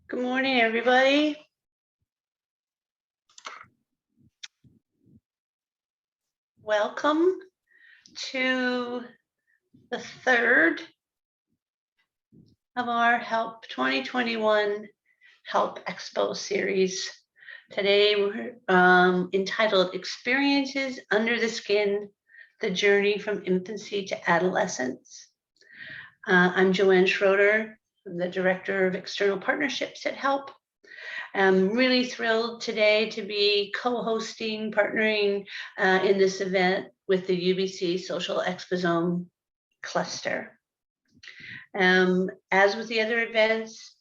Good morning, everybody. Welcome to the third of our Help 2021 Help Expo series. Today we're entitled Experiences Under the Skin, the Journey from Infancy to Adolescence. I'm Joanne Schroeder, the Director of External Partnerships at Help. I'm really thrilled today to be co-hosting, partnering in this event with the UBC Social Exposome Cluster. As with the other events,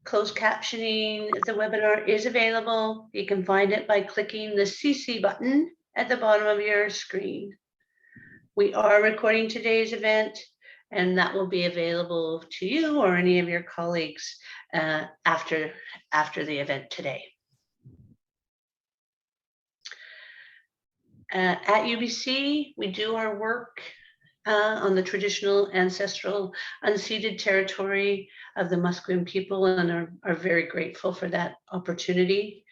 closed captioning, the webinar is available. You can find it by clicking the CC button at the bottom of your screen. We are recording today's event, and that will be available to you or any of your colleagues after the event today. At UBC, we do our work on the traditional, ancestral, unceded territory of the Musqueam people and are very grateful for that opportunity.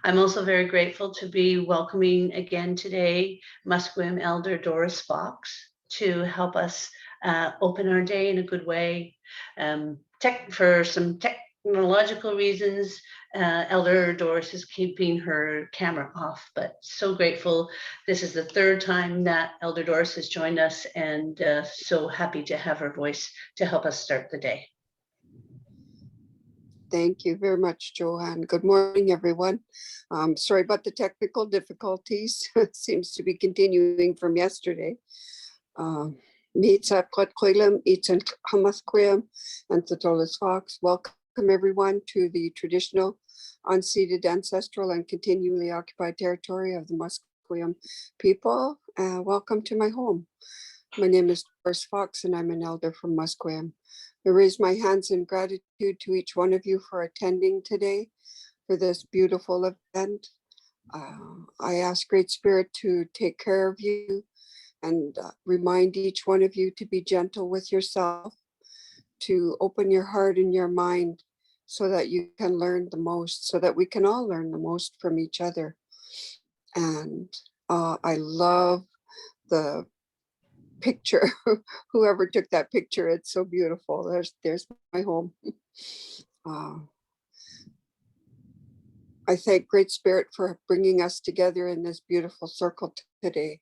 I'm also very grateful to be welcoming again today Musqueam Elder Doris Fox to help us open our day in a good way. For some technological reasons, Elder Doris is keeping her camera off, but so grateful. This is the third time that Elder Doris has joined us, and so happy to have her voice to help us start the day. Thank you very much, Joanne. Good morning, everyone. Sorry about the technical difficulties. It seems to be continuing from yesterday. Welcome everyone to the traditional, unceded, ancestral, and continually occupied territory of the Musqueam people. Welcome to my home. My name is Doris Fox, and I'm an elder from Musqueam. I raise my hands in gratitude to each one of you for attending today for this beautiful event. I ask Great Spirit to take care of you and remind each one of you to be gentle with yourself, to open your heart and your mind so that you can learn the most, so that we can all learn the most from each other. And I love the picture. Whoever took that picture, it's so beautiful. There's my home. I thank Great Spirit for bringing us together in this beautiful circle today.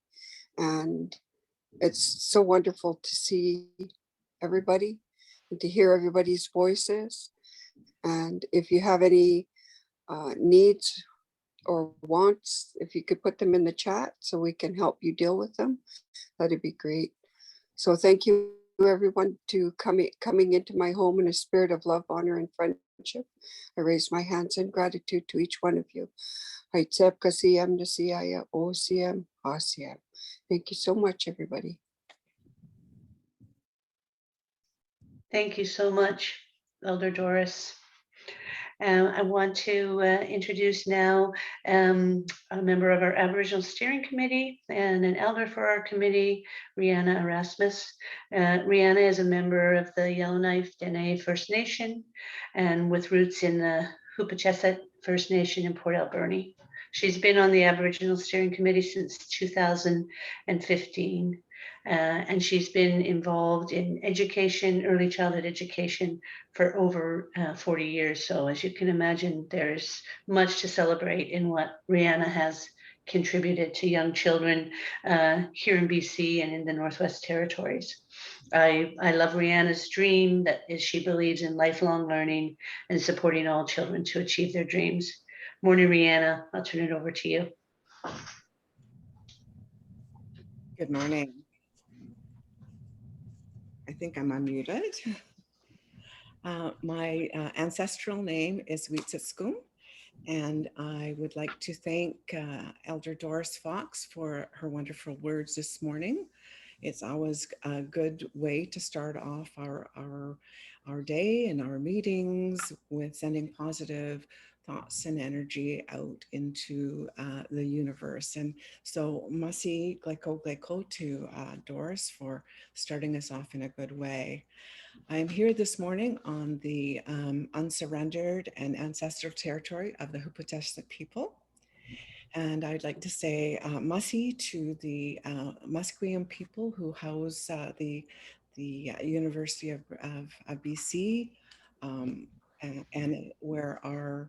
And it's so wonderful to see everybody and to hear everybody's voices. And if you have any needs or wants, if you could put them in the chat so we can help you deal with them, that'd be great. So thank you everyone to coming into my home in a spirit of love, honor, and friendship. I raise my hands in gratitude to each one of you. Thank you so much, everybody. Thank you so much, Elder Doris. I want to introduce now a member of our Aboriginal Steering Committee and an elder for our committee, Rihanna Erasmus. Rihanna is a member of the Yellowknife Dene First Nation and with roots in the Hoopachesset First Nation in Port Alberni. She's been on the Aboriginal Steering Committee since 2015. and she's been involved in education, early childhood education, for over 40 years. So as you can imagine, there's much to celebrate in what Rihanna has contributed to young children here in BC and in the Northwest Territories. I love Rihanna's dream that is she believes in lifelong learning and supporting all children to achieve their dreams. Morning, Rihanna. I'll turn it over to you. Good morning. I think I'm unmuted. My ancestral name is Witsutskum, and I would like to thank Elder Doris Fox for her wonderful words this morning. It's always a good way to start off our day and our meetings with sending positive thoughts and energy out into the universe. And so masi gleko to Doris for starting us off in a good way. I'm here this morning on the unsurrendered and ancestral territory of the Hupatesla people. And I'd like to say masi to the Musqueam people who house the University of BC, and where our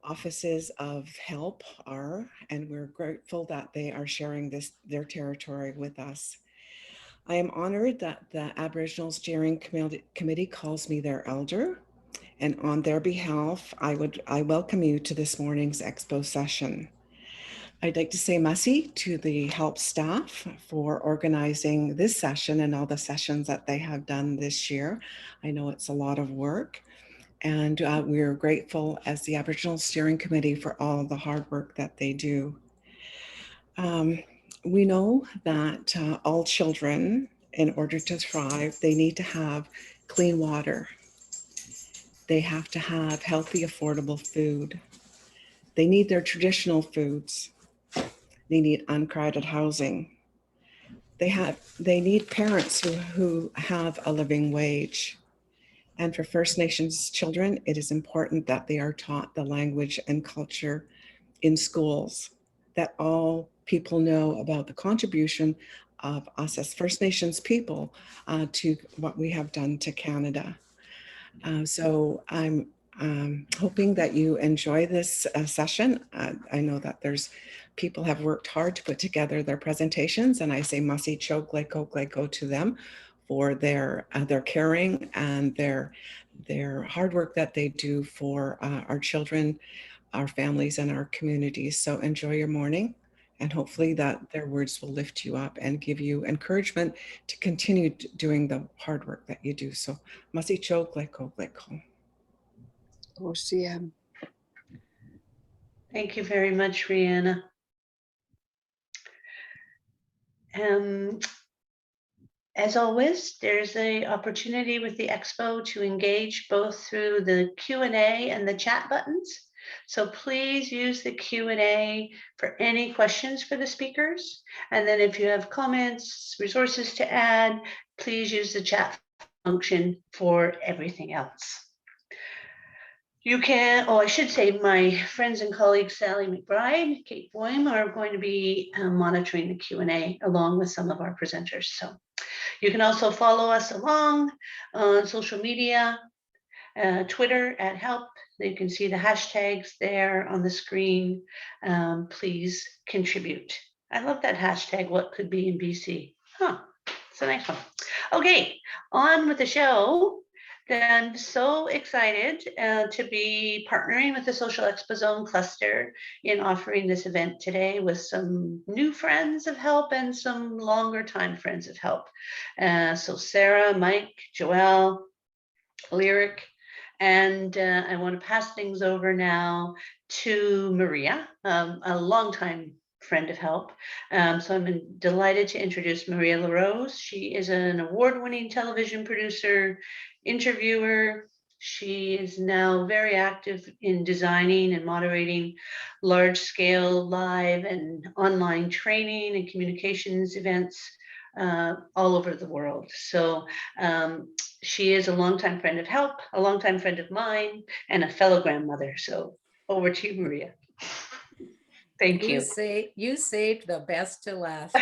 offices of help are, and we're grateful that they are sharing their territory with us. I am honored that the Aboriginal Steering Committee calls me their elder, and on their behalf, I welcome you to this morning's Expo session. I'd like to say masi to the help staff for organizing this session and all the sessions that they have done this year. I know it's a lot of work, and we're grateful as the Aboriginal Steering Committee for all of the hard work that they do. We know that all children, in order to thrive, they need to have clean water. They have to have healthy, affordable food. They need their traditional foods. They need uncrowded housing. They need parents who have a living wage. And for First Nations children, it is important that they are taught the language and culture in schools, that all people know about the contribution of us as First Nations people to what we have done to Canada. So I'm hoping that you enjoy this session. I know that people have worked hard to put together their presentations, and I say masi cho gleko to them for their caring and their hard work that they do for our children, our families, and our communities. So enjoy your morning, and hopefully that their words will lift you up and give you encouragement to continue doing the hard work that you do. So masi cho gleko. OCM. Thank you very much, Rihanna. As always, there's an opportunity with the Expo to engage both through the Q&A and the chat buttons. So please use the Q&A for any questions for the speakers. And then if you have comments, resources to add, please use the chat function for everything else. You can, I should say my friends and colleagues, Sally McBride, Kate Boehm, are going to be monitoring the Q&A along with some of our presenters. So you can also follow us along on social media, Twitter @help. You can see the hashtags there on the screen. Please contribute. I love that hashtag, what could be in BC. It's a nice one. Okay, on with the show. I'm so excited to be partnering with the Social Exposome Cluster in offering this event today with some new friends of help and some longer time friends of help. So Sarah, Mike, Joelle, Lyric, and I want to pass things over now to Maria, a longtime friend of help. So I'm delighted to introduce Maria Larose. She is an award-winning television producer, interviewer. She is now very active in designing and moderating large-scale live and online training and communications events all over the world. So she is a longtime friend of help, a longtime friend of mine, and a fellow grandmother. So over to you, Maria. Thank you. You saved the best to last.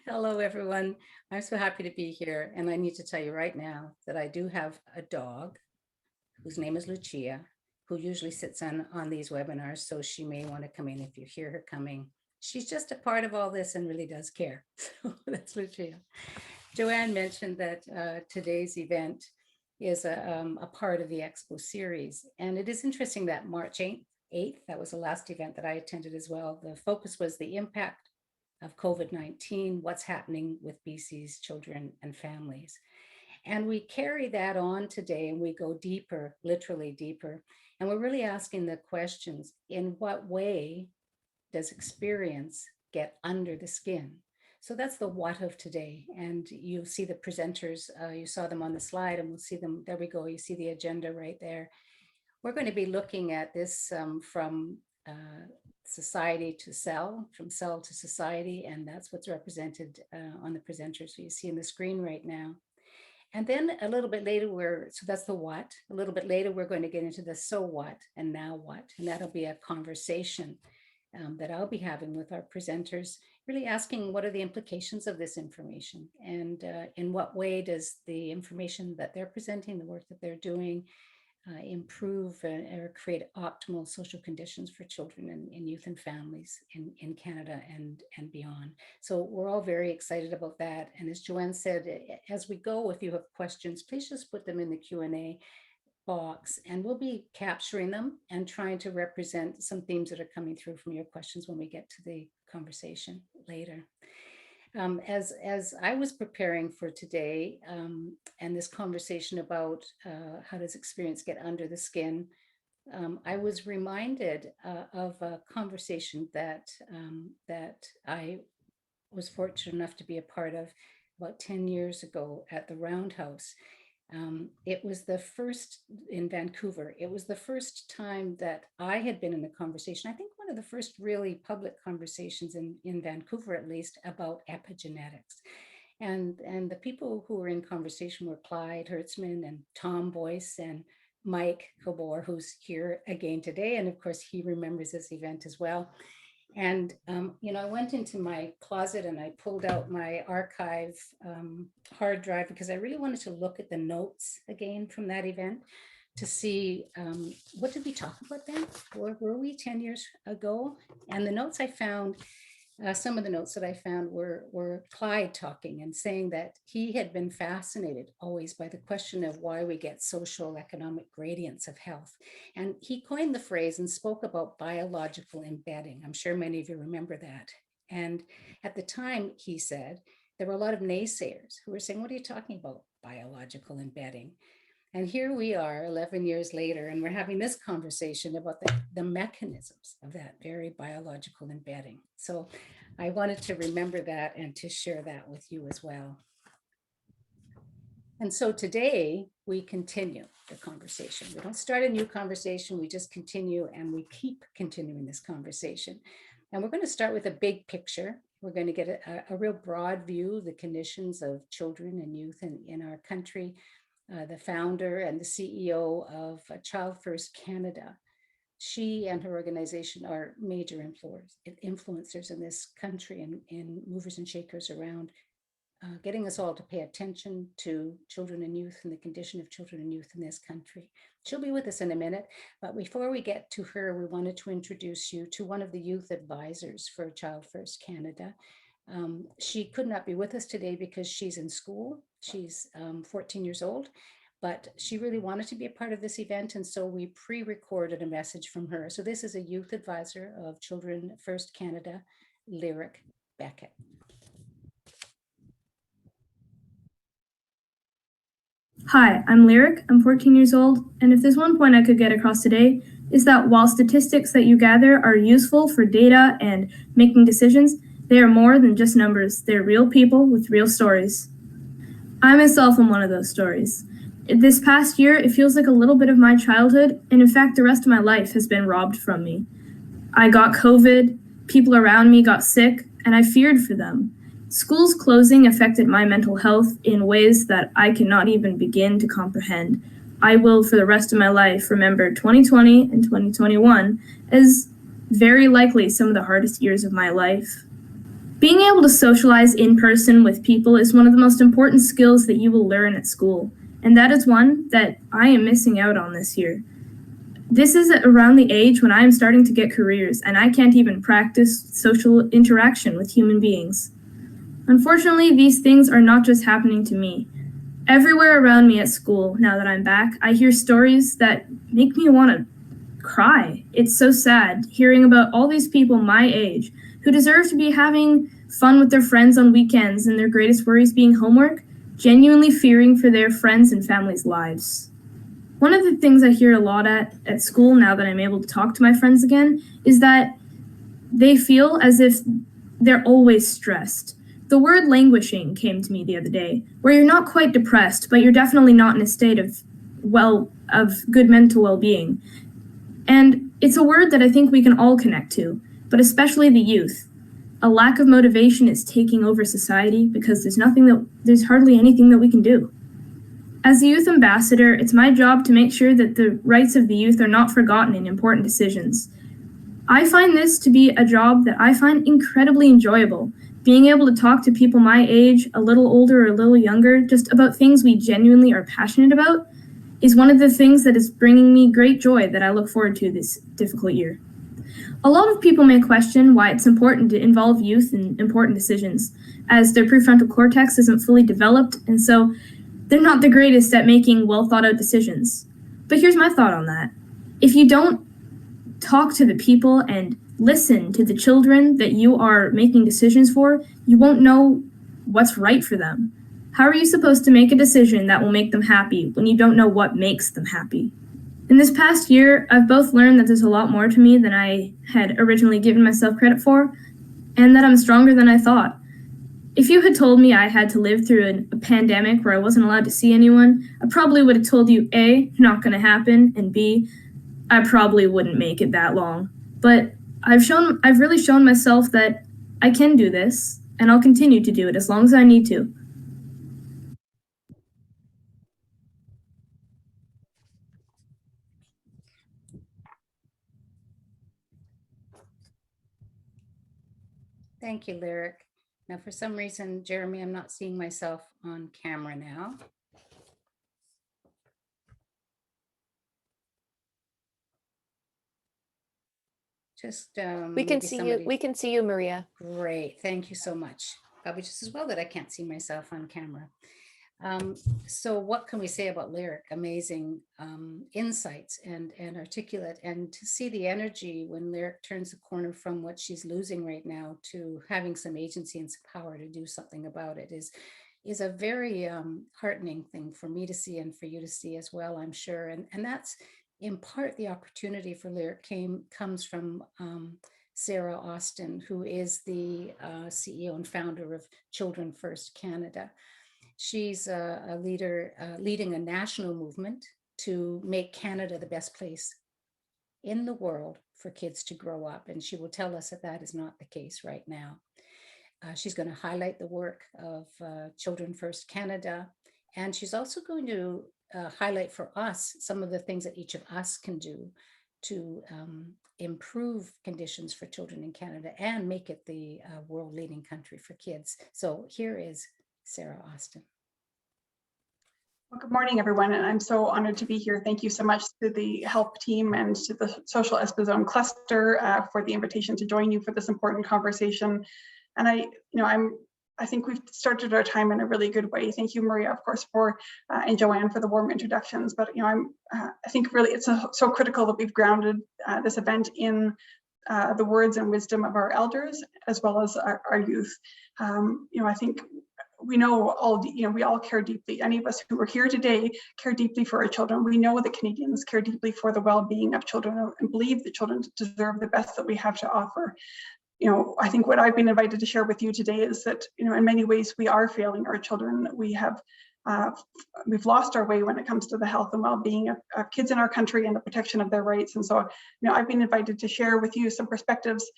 Hello, everyone. I'm so happy to be here. And I need to tell you right now that I do have a dog whose name is Lucia, who usually sits on these webinars. So she may want to come in if you hear her coming. She's just a part of all this and really does care. So that's Lucia. Joanne mentioned that today's event is a part of the Expo series. And it is interesting that March 8th, that was the last event that I attended as well. The focus was the impact of COVID-19, what's happening with BC's children and families. And we carry that on today and we go deeper, literally deeper. And we're really asking the questions, in what way does experience get under the skin? So that's the what of today. And you'll see the presenters, you saw them on the slide and we'll see them, there we go, you see the agenda right there. We're going to be looking at this from society to cell, from cell to society, and that's what's represented on the presenters. So you see on the screen right now. And then a little bit later, so that's the what. A little bit later, we're going to get into the so what and now what. And that'll be a conversation that I'll be having with our presenters, really asking what are the implications of this information and in what way does the information that they're presenting, the work that they're doing, improve or create optimal social conditions for children and youth and families in Canada and beyond. So we're all very excited about that. And as Joanne said, as we go, if you have questions, please just put them in the Q&A box and we'll be capturing them and trying to represent some themes that are coming through from your questions when we get to the conversation later. As I was preparing for today and this conversation about how does experience get under the skin, I was reminded of a conversation that I was fortunate enough to be a part of about 10 years ago at the Roundhouse. It was the first in Vancouver. It was the first time that I had been in a conversation, I think one of the first really public conversations in Vancouver, at least, about epigenetics. And the people who were in conversation were Clyde Hertzman and Tom Boyce and Mike Kobor, who's here again today. And of course, he remembers this event as well. And, I went into my closet and I pulled out my archive hard drive because I really wanted to look at the notes again from that event to see what did we talk about then? Where were we 10 years ago? And the notes I found, some of the notes that I found were Clyde talking and saying that he had been fascinated always by the question of why we get social economic gradients of health. And he coined the phrase and spoke about biological embedding. I'm sure many of you remember that. And at the time, he said, there were a lot of naysayers who were saying, what are you talking about, biological embedding? And here we are 11 years later, and we're having this conversation about the mechanisms of that very biological embedding. So I wanted to remember that and to share that with you as well. And so today we continue the conversation. We don't start a new conversation, we just continue and we keep continuing this conversation. And we're going to start with a big picture. We're going to get a real broad view of the conditions of children and youth in our country. The founder and the CEO of Child First Canada. She and her organization are major influencers in this country and movers and shakers around getting us all to pay attention to children and youth and the condition of children and youth in this country. She'll be with us in a minute, but before we get to her, we wanted to introduce you to one of the youth advisors for Child First Canada. She could not be with us today because she's in school. She's 14 years old, but she really wanted to be a part of this event. And so we pre-recorded a message from her. So this is a youth advisor of Children First Canada, Lyric Beckett. Hi, I'm Lyric. I'm 14 years old. And if there's one point I could get across today, is that while statistics that you gather are useful for data and making decisions, they are more than just numbers. They're real people with real stories. I myself am one of those stories. This past year, it feels like a little bit of my childhood, and in fact, the rest of my life has been robbed from me. I got COVID, people around me got sick, and I feared for them. Schools closing affected my mental health in ways that I cannot even begin to comprehend. I will, for the rest of my life, remember 2020 and 2021 as very likely some of the hardest years of my life. Being able to socialize in person with people is one of the most important skills that you will learn at school, and that is one that I am missing out on this year. This is around the age when I am starting to get careers, and I can't even practice social interaction with human beings. Unfortunately, these things are not just happening to me. Everywhere around me at school, now that I'm back, I hear stories that make me want to cry. It's so sad hearing about all these people my age who deserve to be having fun with their friends on weekends and their greatest worries being homework, genuinely fearing for their friends and families' lives. One of the things I hear a lot at school now that I'm able to talk to my friends again is that they feel as if they're always stressed. The word languishing came to me the other day, where you're not quite depressed, but you're definitely not in a state of good mental well-being. And it's a word that I think we can all connect to, but especially the youth. A lack of motivation is taking over society because there's hardly anything that we can do. As a youth ambassador, it's my job to make sure that the rights of the youth are not forgotten in important decisions. I find this to be a job that I find incredibly enjoyable. Being able to talk to people my age, a little older or a little younger, just about things we genuinely are passionate about, is one of the things that is bringing me great joy that I look forward to this difficult year. A lot of people may question why it's important to involve youth in important decisions, as their prefrontal cortex isn't fully developed, and so they're not the greatest at making well-thought-out decisions. But here's my thought on that. If you don't talk to the people and listen to the children that you are making decisions for, you won't know what's right for them. How are you supposed to make a decision that will make them happy when you don't know what makes them happy? In this past year, I've both learned that there's a lot more to me than I had originally given myself credit for, and that I'm stronger than I thought. If you had told me I had to live through a pandemic where I wasn't allowed to see anyone, I probably would have told you A, not going to happen, and B, I probably wouldn't make it that long. But I've really shown myself that I can do this, and I'll continue to do it as long as I need to. Thank you, Lyric. Now, for some reason, Jeremy, I'm not seeing myself on camera now. Just we can see you. We can see you, Maria. Great, thank you so much. Probably just as well that I can't see myself on camera. So what can we say about Lyric? Amazing insights and articulate, and to see the energy when Lyric turns the corner from what she's losing right now to having some agency and some power to do something about it is a very heartening thing for me to see and for you to see as well, I'm sure. And that's in part the opportunity for Lyric comes from Sara Austin, who is the CEO and founder of Children First Canada. She's a leader leading a national movement to make Canada the best place in the world for kids to grow up. And she will tell us that that is not the case right now. She's going to highlight the work of Children First Canada. And she's also going to highlight for us some of the things that each of us can do to improve conditions for children in Canada and make it the world leading country for kids. So here is Sara Austin. Well, good morning, everyone, and I'm so honored to be here. Thank you so much to the HELP team and to the Social Exposome Cluster for the invitation to join you for this important conversation. And I think we've started our time in a really good way. Thank you, Maria, of course, and Joanne for the warm introductions. But I think really it's so critical that we've grounded this event in the words and wisdom of our elders as well as our youth. I think we know we all care deeply. Any of us who are here today care deeply for our children. We know that Canadians care deeply for the well-being of children and believe that children deserve the best that we have to offer. I think what I've been invited to share with you today is that, in many ways we are failing our children. We've lost our way when it comes to the health and well-being of kids in our country and the protection of their rights. And so, I've been invited to share with you some perspectives,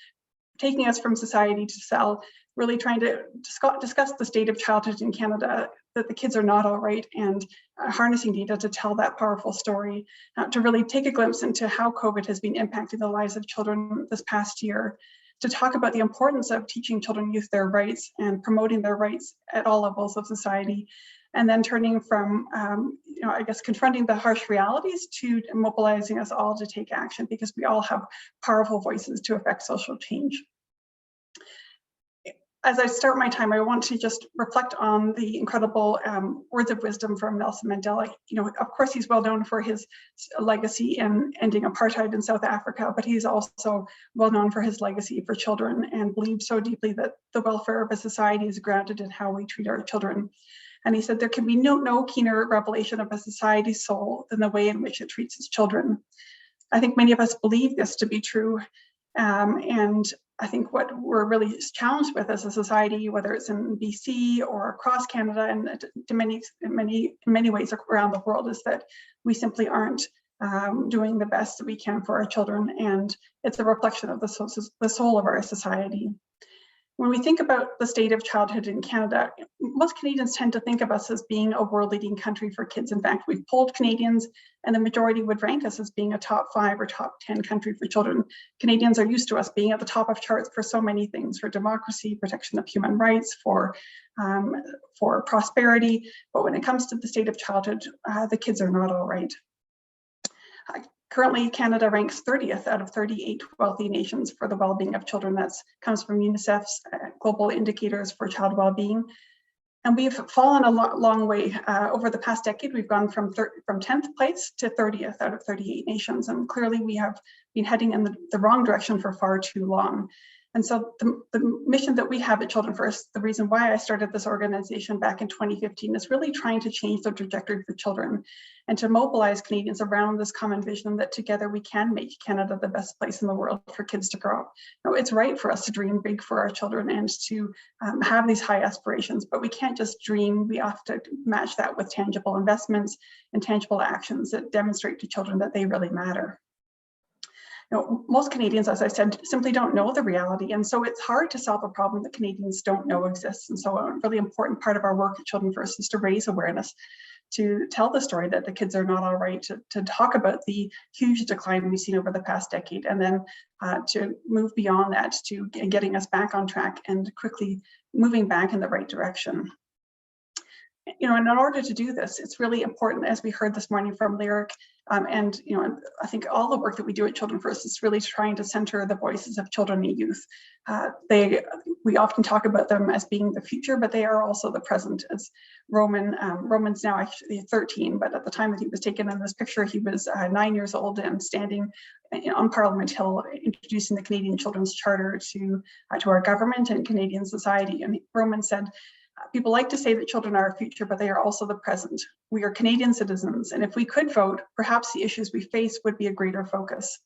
taking us from society to cell, really trying to discuss the state of childhood in Canada, that the kids are not all right, and harnessing data to tell that powerful story, to really take a glimpse into how COVID has been impacting the lives of children this past year. to talk about the importance of teaching children and youth their rights and promoting their rights at all levels of society. And then turning from, I guess, confronting the harsh realities to mobilizing us all to take action, because we all have powerful voices to affect social change. As I start my time, I want to just reflect on the incredible words of wisdom from Nelson Mandela. Of course, he's well known for his legacy in ending apartheid in South Africa, but he's also well known for his legacy for children, and believes so deeply that the welfare of a society is grounded in how we treat our children. And he said, there can be no keener revelation of a society's soul than the way in which it treats its children. I think many of us believe this to be true. And I think what we're really challenged with as a society, whether it's in BC or across Canada and in many ways around the world, is that we simply aren't doing the best that we can for our children. And it's a reflection of the soul of our society. When we think about the state of childhood in Canada, most Canadians tend to think of us as being a world-leading country for kids. In fact, we've polled Canadians, and the majority would rank us as being a top 5 or top 10 country for children. Canadians are used to us being at the top of charts for so many things: for democracy, protection of human rights, for prosperity. But when it comes to the state of childhood, the kids are not all right. Currently, Canada ranks 30th out of 38 wealthy nations for the well-being of children. That comes from UNICEF's global indicators for child well-being. And we've fallen a long way. Over the past decade, we've gone from 10th place to 30th out of 38 nations. And clearly we have been heading in the wrong direction for far too long. And so the mission that we have at Children First, the reason why I started this organization back in 2015, is really trying to change the trajectory for children and to mobilize Canadians around this common vision that together we can make Canada the best place in the world for kids to grow up. Now, it's right for us to dream big for our children and to have these high aspirations, but we can't just dream. We have to match that with tangible investments and tangible actions that demonstrate to children that they really matter. Most Canadians, as I said, simply don't know the reality. And so it's hard to solve a problem that Canadians don't know exists. And so a really important part of our work at Children First is to raise awareness, to tell the story that the kids are not all right, to talk about the huge decline we've seen over the past decade, and then to move beyond that to getting us back on track and quickly moving back in the right direction. And in order to do this, it's really important, as we heard this morning from Lyric, and I think all the work that we do at Children First is really trying to center the voices of children and youth. We often talk about them as being the future, but they are also the present. As Roman's now actually 13, but at the time that he was taken in this picture, he was 9 years old and standing on Parliament Hill, introducing the Canadian Children's Charter to our government and Canadian society. And Roman said, "People like to say that children are our future, but they are also the present. We are Canadian citizens, and if we could vote, perhaps the issues we face would be a greater focus.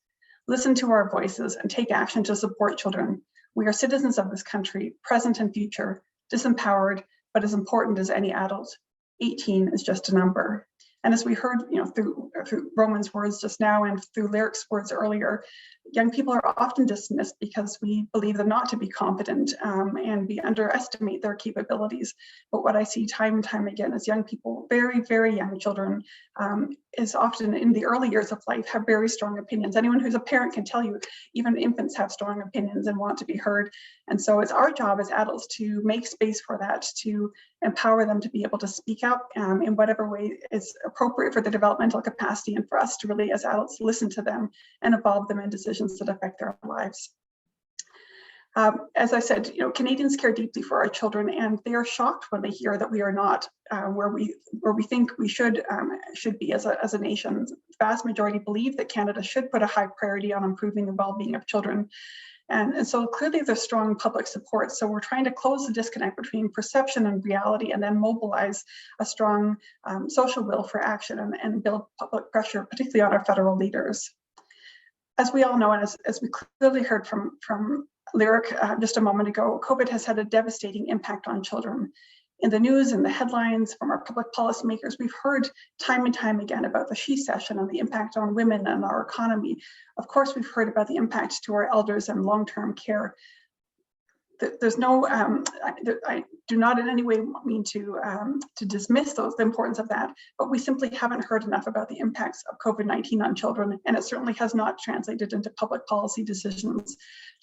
Listen to our voices and take action to support children. We are citizens of this country, present and future, disempowered, but as important as any adult. 18 is just a number." And as we heard, through Roman's words just now and through Lyric's words earlier, young people are often dismissed because we believe them not to be competent and we underestimate their capabilities. But what I see time and time again is young people, very, very young children, is often in the early years of life, have very strong opinions. Anyone who's a parent can tell you, even infants have strong opinions and want to be heard. And so it's our job as adults to make space for that, to empower them to be able to speak up in whatever way is appropriate for the developmental capacity, and for us to really, as adults, listen to them and involve them in decisions that affect their lives. As I said, Canadians care deeply for our children, and they are shocked when they hear that we are not where we think we should be as a nation. The vast majority believe that Canada should put a high priority on improving the well-being of children. And so clearly there's strong public support. So we're trying to close the disconnect between perception and reality, and then mobilize a strong social will for action and build public pressure, particularly on our federal leaders. As we all know, and as we clearly heard from Lyric just a moment ago, COVID has had a devastating impact on children. In the news and the headlines from our public policymakers, we've heard time and time again about the She Session and the impact on women and our economy. Of course, we've heard about the impact to our elders and long-term care. there's no, I do not in any way mean to dismiss the importance of that, but we simply haven't heard enough about the impacts of COVID-19 on children, and it certainly has not translated into public policy decisions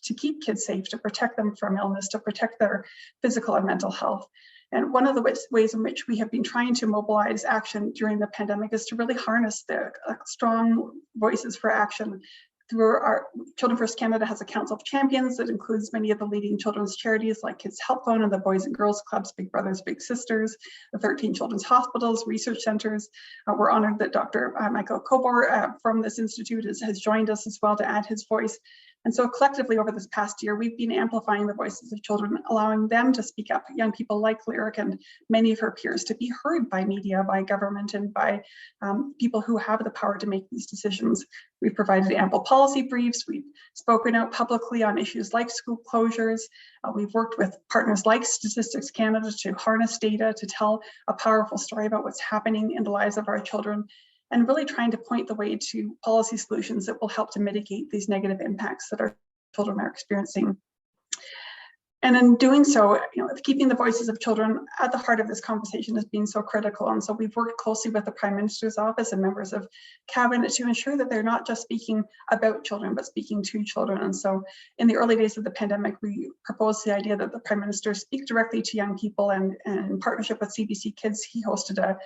to keep kids safe, to protect them from illness, to protect their physical and mental health. And one of the ways in which we have been trying to mobilize action during the pandemic is to really harness the strong voices for action. Through our Children First Canada has a Council of Champions that includes many of the leading children's charities like Kids Help Phone and the Boys and Girls Clubs, Big Brothers Big Sisters, the 13 children's hospitals, research centers. We're honored that Dr. Michael Kobor from this institute has joined us as well to add his voice. And so collectively over this past year, we've been amplifying the voices of children, allowing them to speak up, young people like Lyric and many of her peers to be heard by media, by government, and by people who have the power to make these decisions. We've provided ample policy briefs. We've spoken out publicly on issues like school closures. We've worked with partners like Statistics Canada to harness data, to tell a powerful story about what's happening in the lives of our children, and really trying to point the way to policy solutions that will help to mitigate these negative impacts that our children are experiencing. And in doing so, keeping the voices of children at the heart of this conversation has been so critical. And so we've worked closely with the Prime Minister's office and members of Cabinet to ensure that they're not just speaking about children, but speaking to children. And so in the early days of the pandemic, we proposed the idea that the Prime Minister speak directly to young people, and in partnership with CBC Kids, he hosted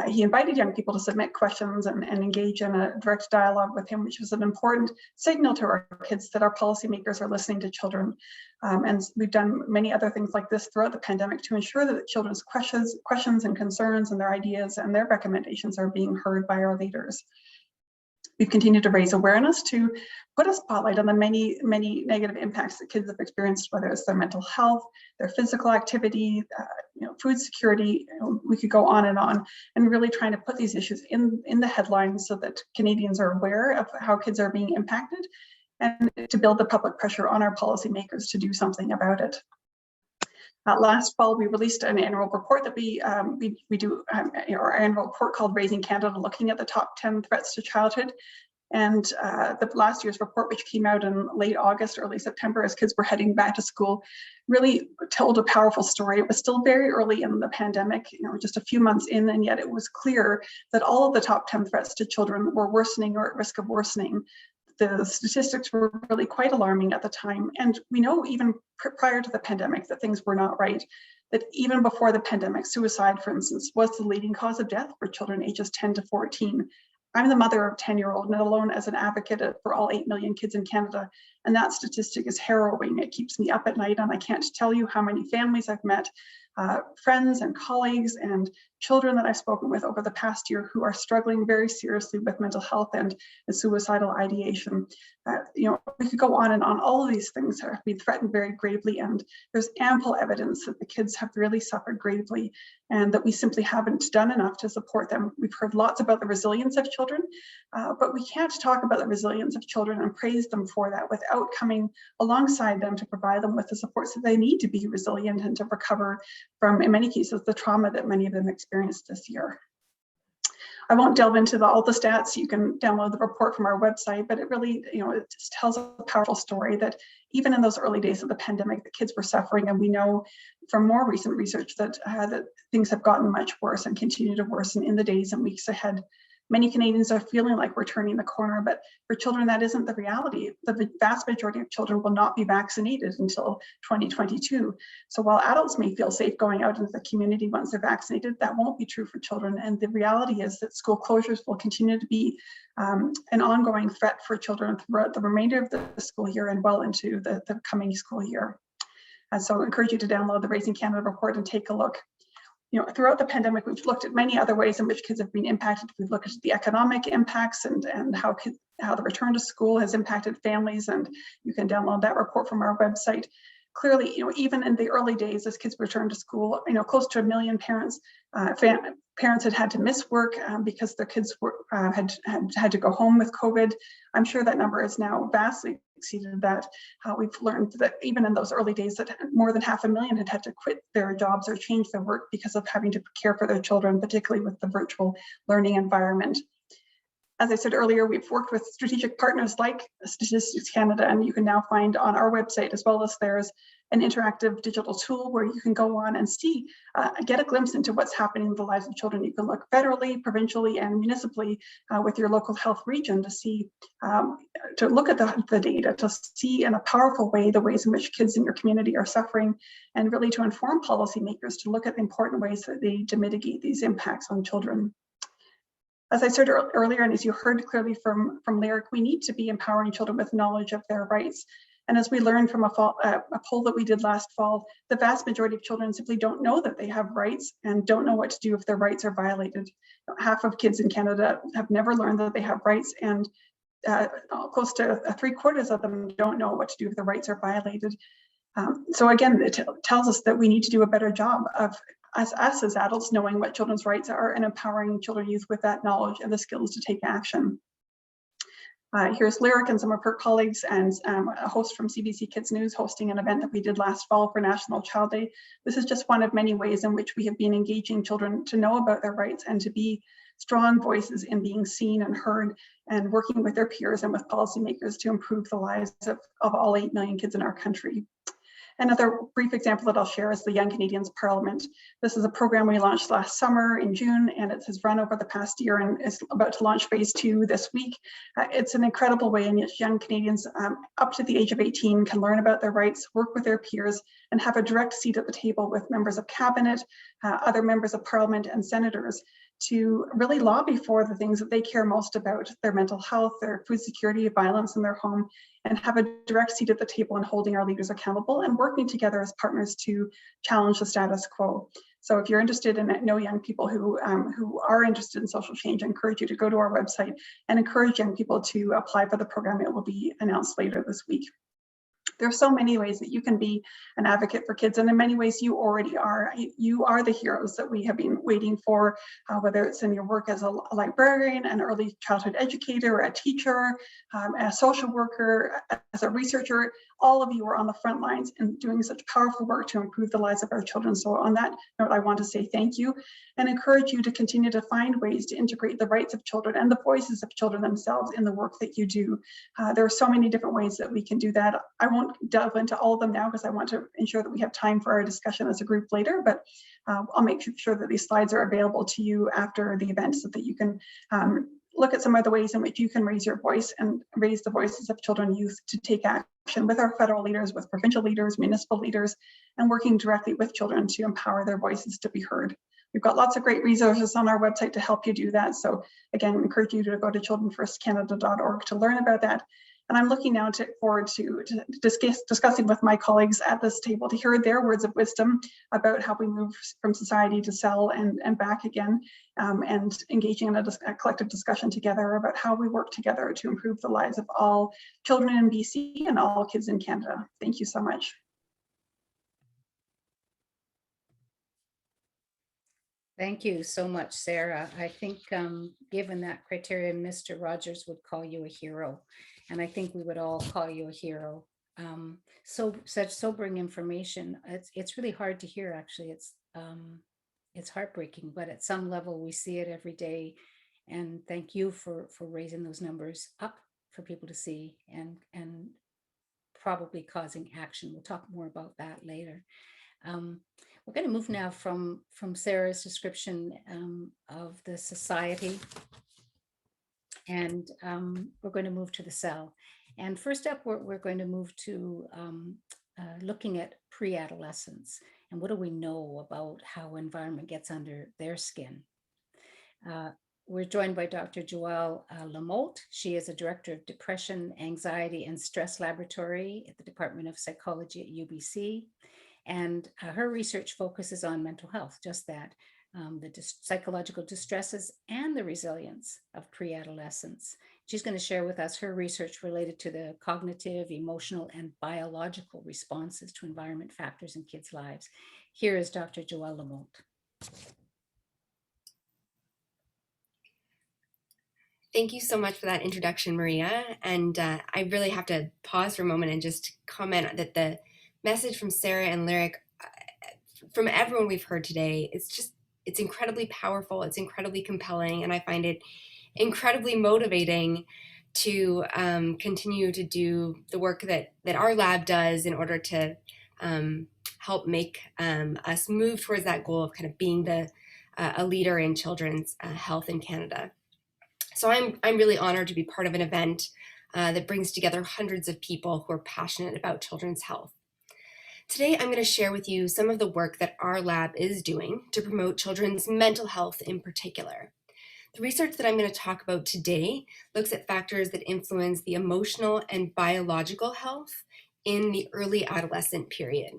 he invited young people to submit questions and engage in a direct dialogue with him, which was an important signal to our kids that our policymakers are listening to children. And we've done many other things like this throughout the pandemic to ensure that children's questions and concerns and their ideas and their recommendations are being heard by our leaders. We've continued to raise awareness to put a spotlight on the many, many negative impacts that kids have experienced, whether it's their mental health, their physical activity, food security. We could go on, and really trying to put these issues in the headlines so that Canadians are aware of how kids are being impacted, and to build the public pressure on our policymakers to do something about it. Last fall, we released an annual report that we do, our annual report called Raising Canada, looking at the top 10 threats to childhood. And the last year's report, which came out in late August, early September, as kids were heading back to school, really told a powerful story. It was still very early in the pandemic, just a few months in, and yet it was clear that all of the top 10 threats to children were worsening or at risk of worsening. The statistics were really quite alarming at the time. And we know even prior to the pandemic that things were not right, that even before the pandemic, suicide, for instance, was the leading cause of death for children ages 10 to 14. I'm the mother of a 10-year-old, and alone as an advocate for all 8 million kids in Canada. And that statistic is harrowing. It keeps me up at night, and I can't tell you how many families I've met, friends and colleagues and children that I've spoken with over the past year who are struggling very seriously with mental health and suicidal ideation. We could go on and on. All of these things have been threatened very gravely, and there's ample evidence that the kids have really suffered gravely and that we simply haven't done enough to support them. We've heard lots about the resilience of children, but we can't talk about the resilience of children and praise them for that without coming alongside them to provide them with the supports that they need to be resilient and to recover from, in many cases, the trauma that many of them experienced this year. I won't delve into all the stats. You can download the report from our website, but it really, it just tells a powerful story that even in those early days of the pandemic, the kids were suffering, and we know from more recent research that things have gotten much worse and continue to worsen in the days and weeks ahead. Many Canadians are feeling like we're turning the corner, but for children, that isn't the reality. The vast majority of children will not be vaccinated until 2022. So while adults may feel safe going out into the community once they're vaccinated, that won't be true for children. And the reality is that school closures will continue to be an ongoing threat for children throughout the remainder of the school year and well into the coming school year. And so I encourage you to download the Raising Canada report and take a look. Throughout the pandemic, we've looked at many other ways in which kids have been impacted. We've looked at the economic impacts and how the return to school has impacted families, and you can download that report from our website. Clearly, even in the early days as kids returned to school, close to 1 million parents had to miss work because their kids had to go home with COVID. I'm sure that number is now vastly exceeded that. We've learned that even in those early days that more than 500,000 had to quit their jobs or change their work because of having to care for their children, particularly with the virtual learning environment. As I said earlier, we've worked with strategic partners like Statistics Canada, and you can now find on our website as well as theirs an interactive digital tool where you can go on and see, get a glimpse into what's happening in the lives of children. You can look federally, provincially, and municipally with your local health region to see, to look at the data, to see in a powerful way the ways in which kids in your community are suffering, and really to inform policymakers to look at the important ways that they to mitigate these impacts on children. As I said earlier, and as you heard clearly from Lyric, we need to be empowering children with knowledge of their rights. And as we learned from a poll that we did last fall, the vast majority of children simply don't know that they have rights and don't know what to do if their rights are violated. Half of kids in Canada have never learned that they have rights, and close to 3/4 of them don't know what to do if their rights are violated. So again, it tells us that we need to do a better job of us as adults knowing what children's rights are and empowering children and youth with that knowledge and the skills to take action. Here's Lyric and some of her colleagues and a host from CBC Kids News hosting an event that we did last fall for National Child Day. This is just one of many ways in which we have been engaging children to know about their rights and to be strong voices in being seen and heard, and working with their peers and with policymakers to improve the lives of all 8 million kids in our country. Another brief example that I'll share is the Young Canadians Parliament. This is a program we launched last summer in June, and it has run over the past year and is about to launch phase 2 this week. It's an incredible way in which young Canadians up to the age of 18 can learn about their rights, work with their peers, and have a direct seat at the table with members of cabinet, other members of parliament, and senators to really lobby for the things that they care most about, their mental health, their food security, violence in their home, and have a direct seat at the table in holding our leaders accountable and working together as partners to challenge the status quo. So if you're interested in know young people who are interested in social change, I encourage you to go to our website and encourage young people to apply for the program. It will be announced later this week. There are so many ways that you can be an advocate for kids, and in many ways you already are. You are the heroes that we have been waiting for, whether it's in your work as a librarian, an early childhood educator, a teacher, a social worker, as a researcher. All of you are on the front lines and doing such powerful work to improve the lives of our children. So on that note, I want to say thank you and encourage you to continue to find ways to integrate the rights of children and the voices of children themselves in the work that you do. There are so many different ways that we can do that. I won't delve into all of them now because I want to ensure that we have time for our discussion as a group later, but I'll make sure that these slides are available to you after the event so that you can look at some of the ways in which you can raise your voice and raise the voices of children and youth to take action with our federal leaders, with provincial leaders, municipal leaders, and working directly with children to empower their voices to be heard. We've got lots of great resources on our website to help you do that. So again, I encourage you to go to childrenfirstcanada.org to learn about that. And I'm looking now forward to discussing with my colleagues at this table to hear their words of wisdom about how we move from society to cell and back again, and engaging in a collective discussion together about how we work together to improve the lives of all children in BC and all kids in Canada. Thank you so much. Thank you so much, Sarah. I think given that criteria, Mr. Rogers would call you a hero. And I think we would all call you a hero. Such sobering information. It's really hard to hear, actually. It's heartbreaking, but at some level we see it every day. And thank you for raising those numbers up for people to see and probably causing action. We'll talk more about that later. We're going to move now from Sarah's description of the society, and we're going to move to the cell. And first up, we're going to move to looking at pre-adolescence and what do we know about how environment gets under their skin. We're joined by Dr. Joelle LeMoult. She is a director of Depression, Anxiety, and Stress Laboratory at the Department of Psychology at UBC. And her research focuses on mental health, just that, the psychological distresses and the resilience of pre-adolescence. She's going to share with us her research related to the cognitive, emotional, and biological responses to environment factors in kids' lives. Here is Dr. Joelle LeMoult. Thank you so much for that introduction, Maria. And I really have to pause for a moment and just comment that the message from Sarah and Lyric, from everyone we've heard today, it's incredibly powerful. It's incredibly compelling. And I find it incredibly motivating to continue to do the work that our lab does in order to help make us move towards that goal of kind of being a leader in children's health in Canada. So I'm really honored to be part of an event that brings together hundreds of people who are passionate about children's health. Today, I'm going to share with you some of the work that our lab is doing to promote children's mental health in particular. The research that I'm going to talk about today looks at factors that influence the emotional and biological health in the early adolescent period.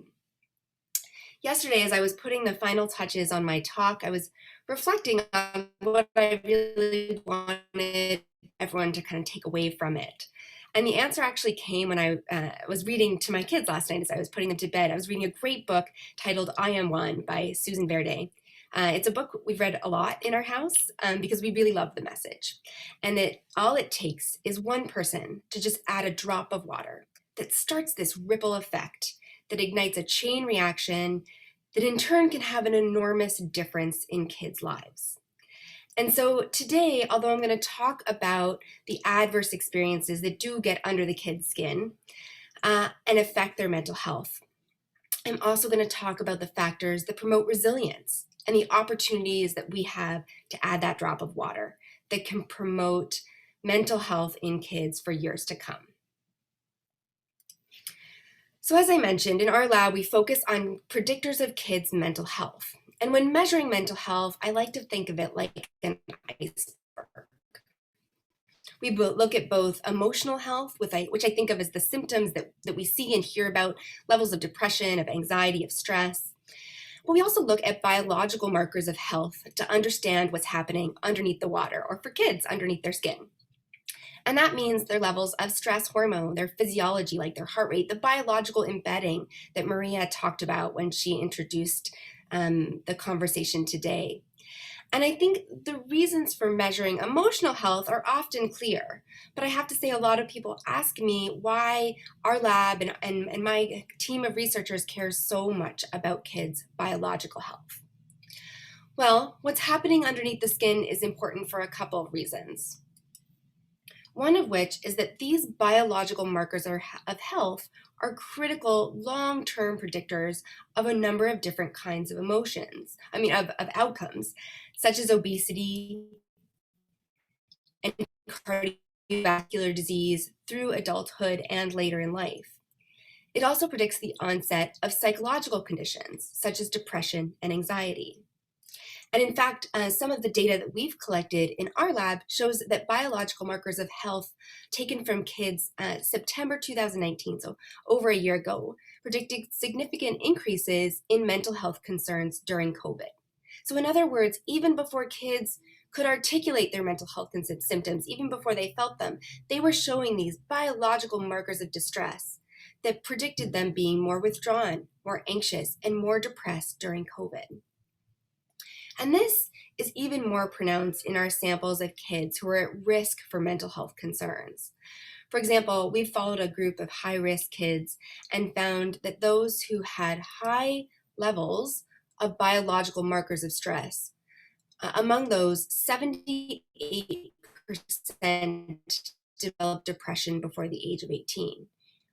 Yesterday, as I was putting the final touches on my talk, I was reflecting on what I really wanted everyone to kind of take away from it. And the answer actually came when I was reading to my kids last night as I was putting them to bed. I was reading a great book titled I Am One by Susan Verde. It's a book we've read a lot in our house because we really love the message. And that all it takes is one person to just add a drop of water that starts this ripple effect that ignites a chain reaction that in turn can have an enormous difference in kids' lives. And so today, although I'm going to talk about the adverse experiences that do get under the kids' skin and affect their mental health, I'm also going to talk about the factors that promote resilience and the opportunities that we have to add that drop of water that can promote mental health in kids for years to come. So as I mentioned, in our lab, we focus on predictors of kids' mental health. And when measuring mental health, I like to think of it like an iceberg. We look at both emotional health, which I think of as the symptoms that we see and hear about, levels of depression, of anxiety, of stress. But we also look at biological markers of health to understand what's happening underneath the water, or for kids, underneath their skin. And that means their levels of stress hormone, their physiology, like their heart rate, the biological embedding that Maria talked about when she introduced the conversation today. And I think the reasons for measuring emotional health are often clear, but I have to say a lot of people ask me why our lab and my team of researchers cares so much about kids' biological health. Well, what's happening underneath the skin is important for a couple of reasons. One of which is that these biological markers of health are critical long-term predictors of a number of different kinds of of outcomes, such as obesity and cardiovascular disease through adulthood and later in life. It also predicts the onset of psychological conditions, such as depression and anxiety. And in fact, some of the data that we've collected in our lab shows that biological markers of health taken from kids September 2019, so over a year ago, predicted significant increases in mental health concerns during COVID. So in other words, even before kids could articulate their mental health symptoms, even before they felt them, they were showing these biological markers of distress that predicted them being more withdrawn, more anxious, and more depressed during COVID. And this is even more pronounced in our samples of kids who are at risk for mental health concerns. For example, we've followed a group of high-risk kids and found that those who had high levels of biological markers of stress, among those, 78% developed depression before the age of 18,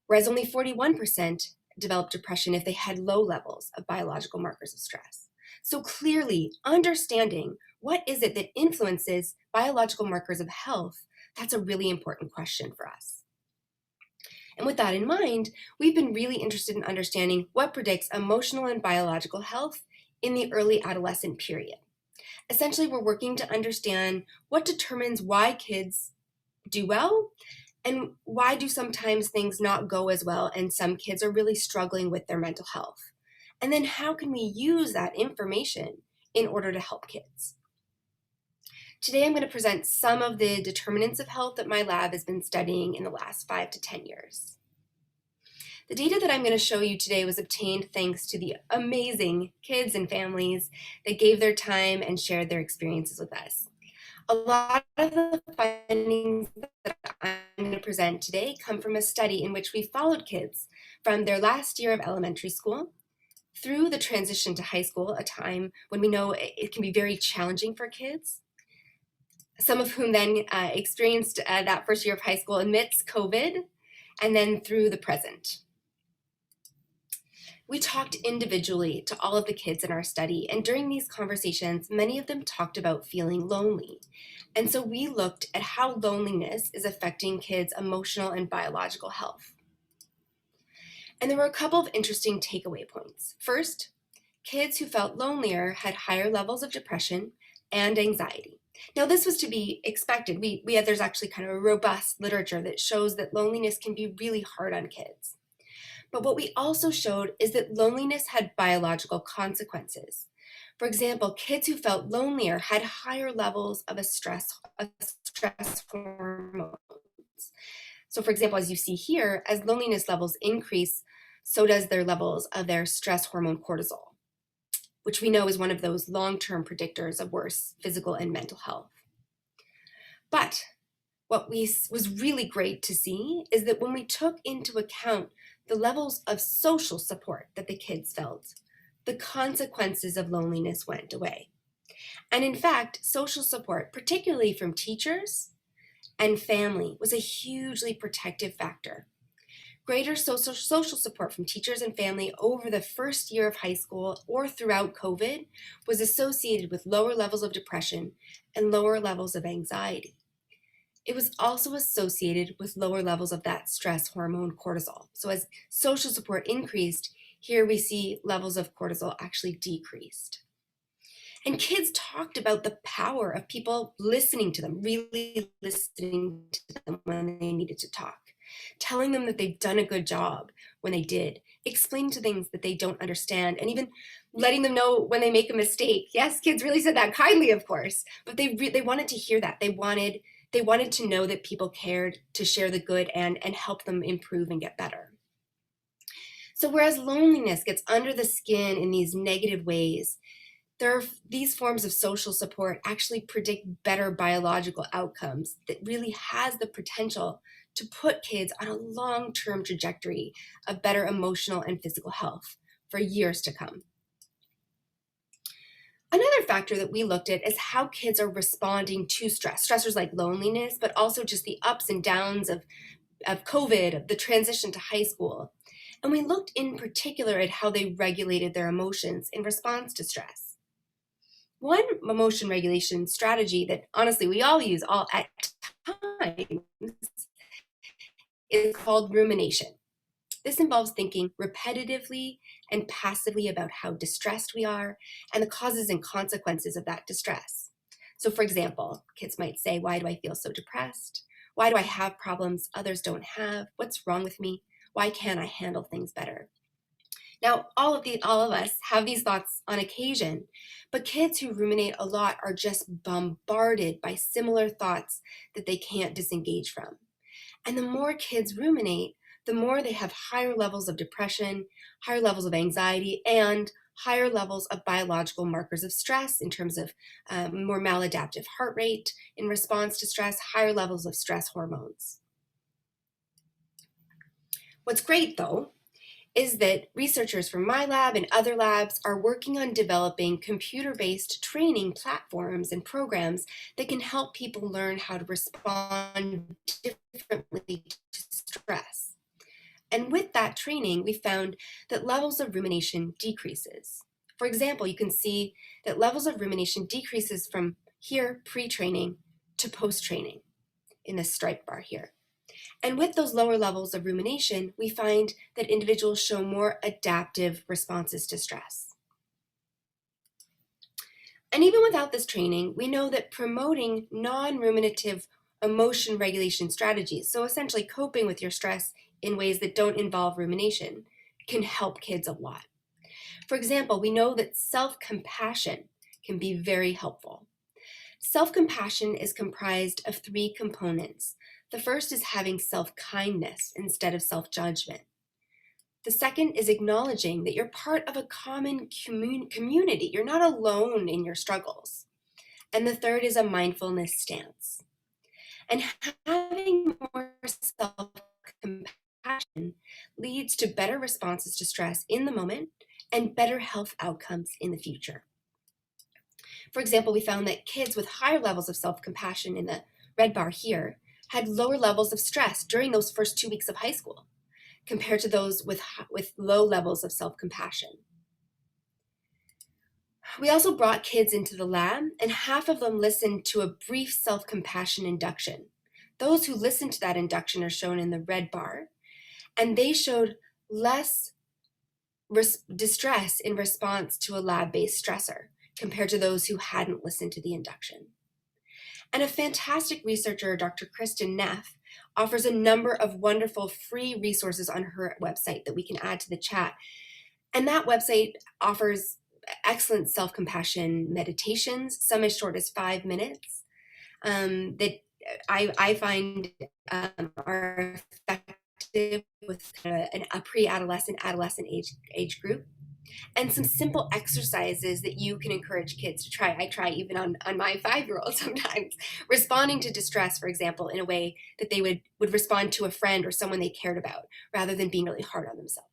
whereas only 41% developed depression if they had low levels of biological markers of stress. So clearly, understanding what is it that influences biological markers of health, that's a really important question for us. And with that in mind, we've been really interested in understanding what predicts emotional and biological health in the early adolescent period. Essentially, we're working to understand what determines why kids do well and why do sometimes things not go as well and some kids are really struggling with their mental health. And then how can we use that information in order to help kids? Today, I'm going to present some of the determinants of health that my lab has been studying in the last 5 to 10 years. The data that I'm going to show you today was obtained thanks to the amazing kids and families that gave their time and shared their experiences with us. A lot of the findings that I'm going to present today come from a study in which we followed kids from their last year of elementary school through the transition to high school, a time when we know it can be very challenging for kids, some of whom then experienced that first year of high school amidst COVID, and then through the present. We talked individually to all of the kids in our study, and during these conversations, many of them talked about feeling lonely. And so we looked at how loneliness is affecting kids' emotional and biological health. And there were a couple of interesting takeaway points. First, kids who felt lonelier had higher levels of depression and anxiety. Now, this was to be expected. There's actually kind of a robust literature that shows that loneliness can be really hard on kids. But what we also showed is that loneliness had biological consequences. For example, kids who felt lonelier had higher levels of stress hormones. So for example, as you see here, as loneliness levels increase, so does their levels of their stress hormone cortisol, which we know is one of those long-term predictors of worse physical and mental health. But what was really great to see is that when we took into account the levels of social support that the kids felt, the consequences of loneliness went away. And in fact, social support, particularly from teachers and family, was a hugely protective factor. Greater social support from teachers and family over the first year of high school or throughout COVID was associated with lower levels of depression and lower levels of anxiety. It was also associated with lower levels of that stress hormone cortisol. So as social support increased, here we see levels of cortisol actually decreased. And kids talked about the power of people listening to them, really listening to them when they needed to talk, telling them that they've done a good job when they did, explaining to things that they don't understand, and even letting them know when they make a mistake. Yes, kids really said that kindly, of course, but they wanted to hear that. They wanted to know that people cared to share the good and help them improve and get better. So whereas loneliness gets under the skin in these negative ways, these forms of social support actually predict better biological outcomes that really has the potential to put kids on a long-term trajectory of better emotional and physical health for years to come. Another factor that we looked at is how kids are responding to stressors like loneliness, but also just the ups and downs of COVID, of the transition to high school. And we looked in particular at how they regulated their emotions in response to stress. One emotion regulation strategy that honestly we all use all at times is called rumination. This involves thinking repetitively and passively about how distressed we are and the causes and consequences of that distress. So for example, kids might say, why do I feel so depressed? Why do I have problems others don't have? What's wrong with me? Why can't I handle things better? Now, all of us have these thoughts on occasion, but kids who ruminate a lot are just bombarded by similar thoughts that they can't disengage from. And the more kids ruminate, the more they have higher levels of depression, higher levels of anxiety, and higher levels of biological markers of stress in terms of more maladaptive heart rate in response to stress, higher levels of stress hormones. What's great, though, is that researchers from my lab and other labs are working on developing computer-based training platforms and programs that can help people learn how to respond differently to stress. And with that training, we found that levels of rumination decreases. For example, you can see that levels of rumination decreases from here, pre-training, to post-training in the stripe bar here. And with those lower levels of rumination, we find that individuals show more adaptive responses to stress. And even without this training, we know that promoting non-ruminative emotion regulation strategies, so essentially coping with your stress in ways that don't involve rumination, can help kids a lot. For example, we know that self-compassion can be very helpful. Self-compassion is comprised of 3 components. The first is having self-kindness instead of self-judgment. The second is acknowledging that you're part of a common community. You're not alone in your struggles. And the third is a mindfulness stance. And having more self-compassion leads to better responses to stress in the moment and better health outcomes in the future. For example, we found that kids with higher levels of self-compassion in the red bar here had lower levels of stress during those first 2 weeks of high school compared to those with low levels of self-compassion. We also brought kids into the lab, and half of them listened to a brief self-compassion induction. Those who listened to that induction are shown in the red bar, and they showed less distress in response to a lab-based stressor compared to those who hadn't listened to the induction. And a fantastic researcher, Dr. Kristen Neff, offers a number of wonderful free resources on her website that we can add to the chat. And that website offers excellent self-compassion meditations, some as short as 5 minutes, that I find are effective with a pre-adolescent, adolescent age group. And some simple exercises that you can encourage kids to try. I try even on my 5-year-old sometimes, responding to distress, for example, in a way that they would respond to a friend or someone they cared about, rather than being really hard on themselves.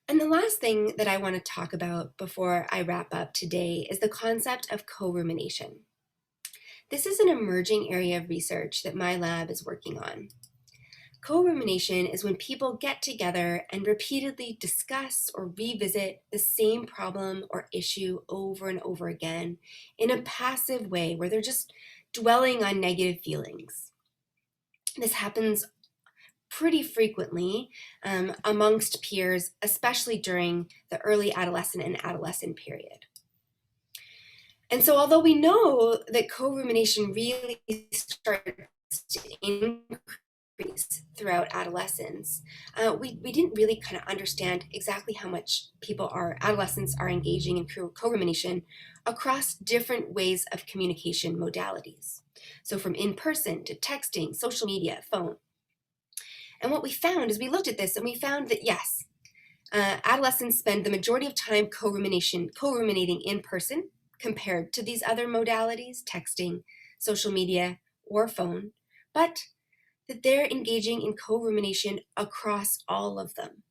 And the last thing that I want to talk about before I wrap up today is the concept of co-rumination. This is an emerging area of research that my lab is working on. Co-rumination is when people get together and repeatedly discuss or revisit the same problem or issue over and over again in a passive way where they're just dwelling on negative feelings. This happens pretty frequently amongst peers, especially during the early adolescent and adolescent period. And so although we know that co-rumination really starts to increase throughout adolescence, we didn't really kind of understand exactly how much adolescents are engaging in co-rumination across different ways of communication modalities. So from in-person to texting, social media, phone. And what we found is we looked at this and we found that yes, adolescents spend the majority of time co-ruminating in person compared to these other modalities, texting, social media, or phone, but that they're engaging in co-rumination across all of them.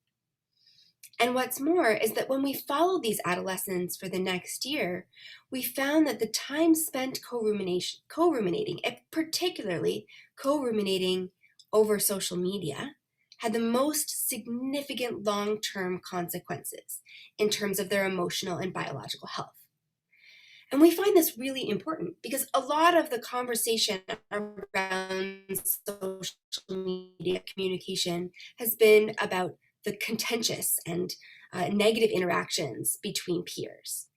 And what's more is that when we followed these adolescents for the next year, we found that the time spent co-ruminating, particularly co-ruminating over social media, had the most significant long-term consequences in terms of their emotional and biological health. And we find this really important because a lot of the conversation around social media communication has been about the contentious and negative interactions between peers.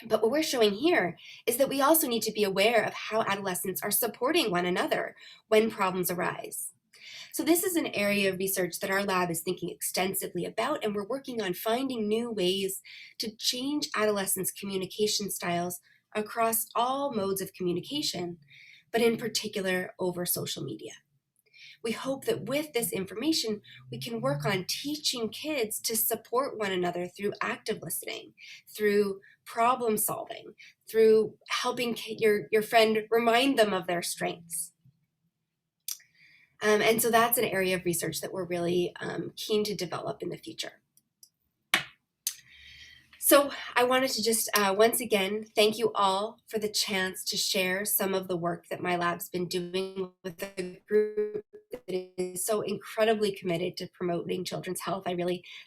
But what we're showing here is that we also need to be aware of how adolescents are supporting one another when problems arise. So this is an area of research that our lab is thinking extensively about, and we're working on finding new ways to change adolescents' communication styles across all modes of communication, but in particular over social media. We hope that with this information, we can work on teaching kids to support one another through active listening, through problem solving, through helping your friend remind them of their strengths. And so that's an area of research that we're really keen to develop in the future. So I wanted to just once again thank you all for the chance to share some of the work that my lab's been doing with a group that is so incredibly committed to promoting children's health.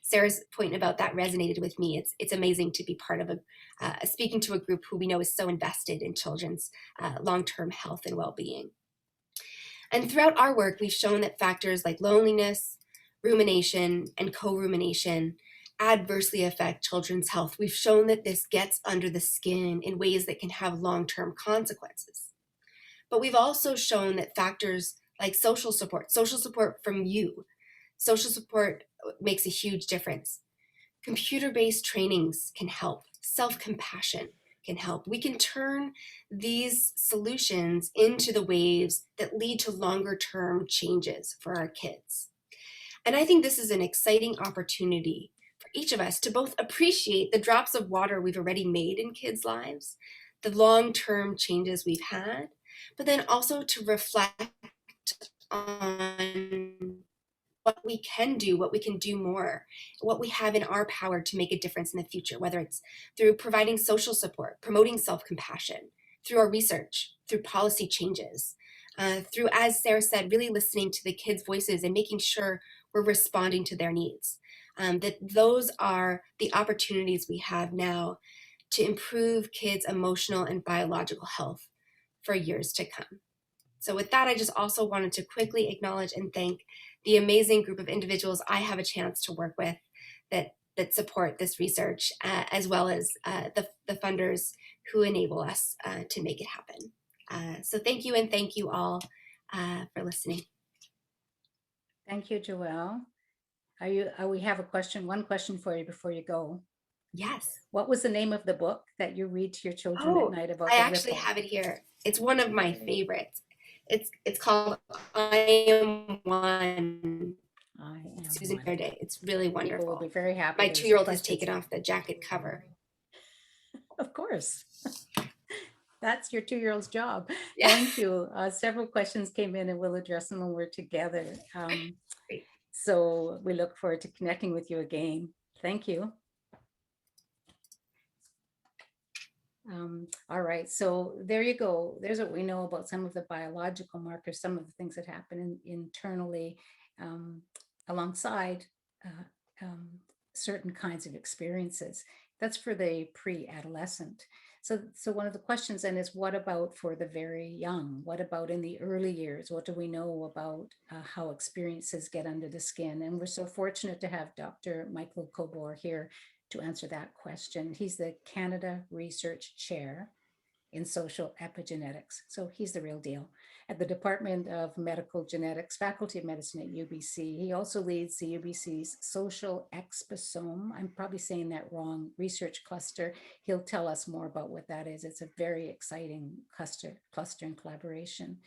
Sarah's point about that resonated with me. It's amazing to be part of speaking to a group who we know is so invested in children's long-term health and well-being. And throughout our work, we've shown that factors like loneliness, rumination, and co-rumination adversely affect children's health. We've shown that this gets under the skin in ways that can have long-term consequences. But we've also shown that factors like social support from you, social support makes a huge difference. Computer-based trainings can help. Self-compassion can help. We can turn these solutions into the waves that lead to longer-term changes for our kids. And I think this is an exciting opportunity for each of us to both appreciate the drops of water we've already made in kids' lives, the long-term changes we've had, but then also to reflect on what we can do, what we can do more, what we have in our power to make a difference in the future, whether it's through providing social support, promoting self-compassion, through our research, through policy changes, through, as Sarah said, really listening to the kids' voices and making sure we're responding to their needs. That those are the opportunities we have now to improve kids' emotional and biological health for years to come. So with that, I just also wanted to quickly acknowledge and thank the amazing group of individuals I have a chance to work with that support this research, as well as the funders who enable us to make it happen. So thank you, and thank you all for listening. Thank you, Joelle. We have a question, one question for you before you go. Yes. What was the name of the book that you read to your children at night about I the actually ripple? have it here. It's one of my favorites. It's called I Am One. Susan Verde. It's really wonderful. People will be very happy. My 2-year-old has taken off the jacket cover. Of course. That's your 2-year-old's job. Yeah. Thank you. Several questions came in and we'll address them when we're together. So we look forward to connecting with you again. Thank you. All right, so there you go. There's what we know about some of the biological markers, some of the things that happen internally alongside certain kinds of experiences. That's for the pre-adolescent. So one of the questions then is, what about for the very young? What about in the early years? What do we know about how experiences get under the skin? And we're so fortunate to have Dr. Michael Kobor here to answer that question. He's the Canada Research Chair in Social Epigenetics. So he's the real deal. At the Department of Medical Genetics, Faculty of Medicine at UBC. He also leads the UBC's Social Exposome, I'm probably saying that wrong, research cluster. He'll tell us more about what that is. It's a very exciting cluster and collaboration.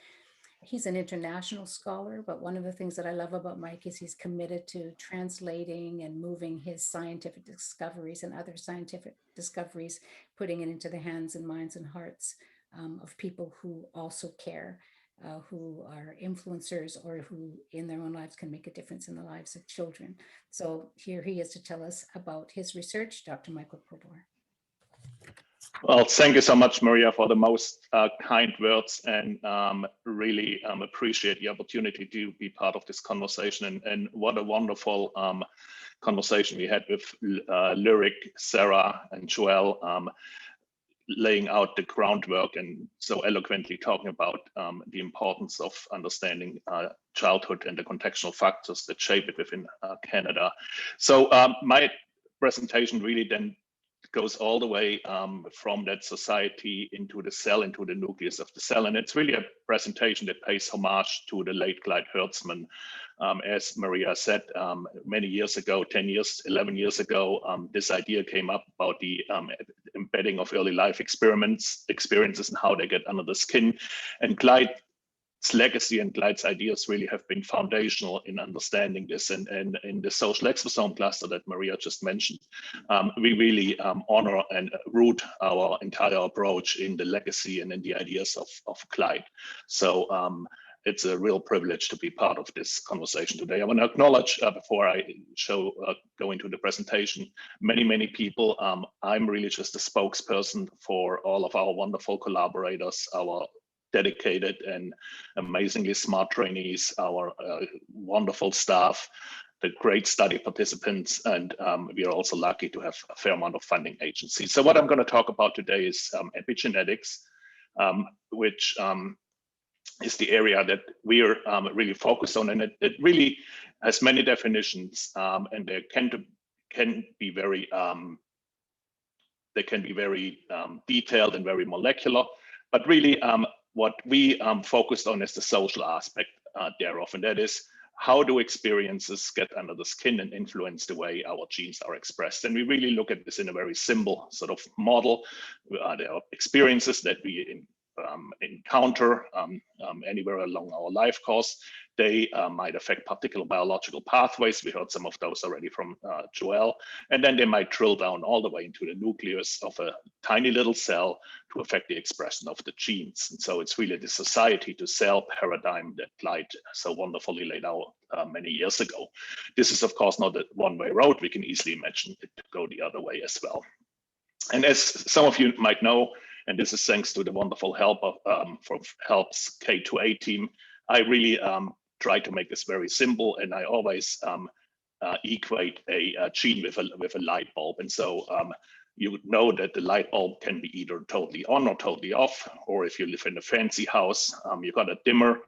He's an international scholar, but one of the things that I love about Mike is he's committed to translating and moving his scientific discoveries and other scientific discoveries, putting it into the hands and minds and hearts of people who also care, who are influencers or who in their own lives can make a difference in the lives of children. So here he is to tell us about his research, Dr. Michael Kobor. Well, thank you so much, Maria, for the most kind words, and really appreciate the opportunity to be part of this conversation. And what a wonderful conversation we had with Lyric, Sarah, and Joelle, laying out the groundwork and so eloquently talking about the importance of understanding childhood and the contextual factors that shape it within Canada. So my presentation really then goes all the way from that society into the cell, into the nucleus of the cell. And it's really a presentation that pays homage to the late Clyde Hertzman. As Maria said, many years ago, 10 years, 11 years ago, this idea came up about the embedding of early life experiences and how they get under the skin. And Clyde's legacy and Clyde's ideas really have been foundational in understanding this. And in the Social Exposome Cluster that Maria just mentioned, we really honor and root our entire approach in the legacy and in the ideas of Clyde. So it's a real privilege to be part of this conversation today. I want to acknowledge, before I go into the presentation, many people. I'm really just a spokesperson for all of our wonderful collaborators, our dedicated and amazingly smart trainees, our wonderful staff, the great study participants, and we are also lucky to have a fair amount of funding agencies. So what I'm going to talk about today is epigenetics, which is the area that we are really focused on, and it really has many definitions, and they can be very detailed and very molecular, but really what we focused on is the social aspect thereof, and that is, how do experiences get under the skin and influence the way our genes are expressed? And we really look at this in a very simple sort of model. There are experiences that we encounter anywhere along our life course. They might affect particular biological pathways. We heard some of those already from Joelle. And then they might drill down all the way into the nucleus of a tiny little cell to affect the expression of the genes. And so it's really the society to cell paradigm that Clyde so wonderfully laid out many years ago. This is, of course, not a one-way road. We can easily imagine it to go the other way as well. And as some of you might know, and this is thanks to the wonderful help of from HELP's K2A team, I really try to make this very simple, and I always equate a gene with a light bulb. And so you would know that the light bulb can be either totally on or totally off, or if you live in a fancy house, you got a dimmer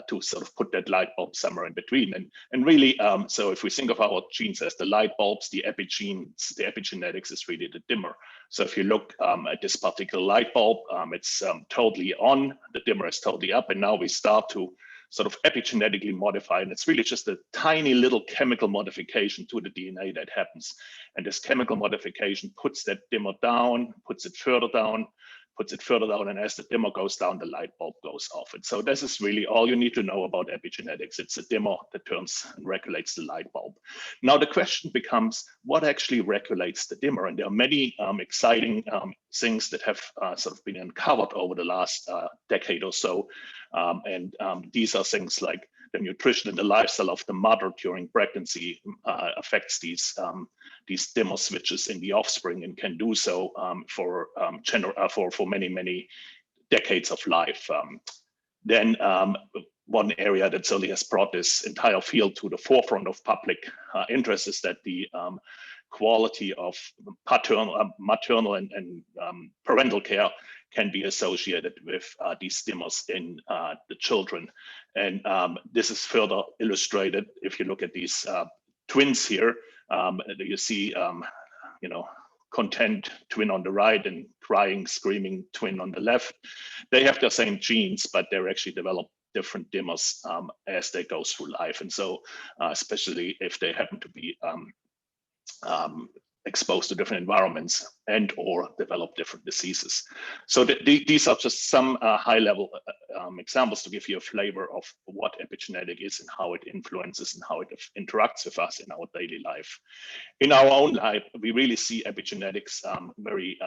to sort of put that light bulb somewhere in between. And really, so if we think of our genes as the light bulbs, the epigenes, the epigenetics is really the dimmer. So if you look at this particular light bulb, it's totally on, the dimmer is totally up, and now we start to sort of epigenetically modify, and it's really just a tiny little chemical modification to the DNA that happens. And this chemical modification puts that dimmer down, puts it further down, and as the dimmer goes down, the light bulb goes off. And so this is really all you need to know about epigenetics. It's a dimmer that turns and regulates the light bulb. Now the question becomes, what actually regulates the dimmer? And there are many exciting things that have sort of been uncovered over the last decade or so. These are things like the nutrition and the lifestyle of the mother during pregnancy affects these dimmer switches in the offspring, and can do so for many decades of life. Then one area that certainly has brought this entire field to the forefront of public interest is that the quality of maternal and parental care can be associated with these dimmers in the children. And this is further illustrated if you look at these twins here. You see, content twin on the right and crying, screaming twin on the left. They have the same genes, but they're actually developed different dimmers as they go through life. And so especially if they happen to be exposed to different environments and or develop different diseases. So these are just some high-level examples to give you a flavor of what epigenetic is and how it influences and how it interacts with us in our daily life. In our own life, we really see epigenetics very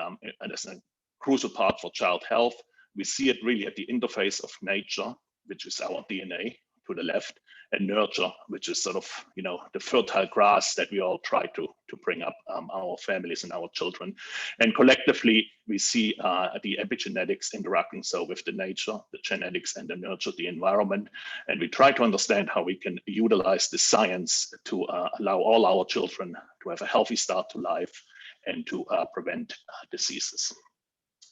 as a crucial part for child health. We see it really at the interface of nature, which is our DNA to the left, and nurture, which is sort of, the fertile grass that we all try to bring up our families and our children. And collectively, we see the epigenetics interacting so with the nature, the genetics, and the nurture, the environment. And we try to understand how we can utilize the science to allow all our children to have a healthy start to life and to prevent diseases.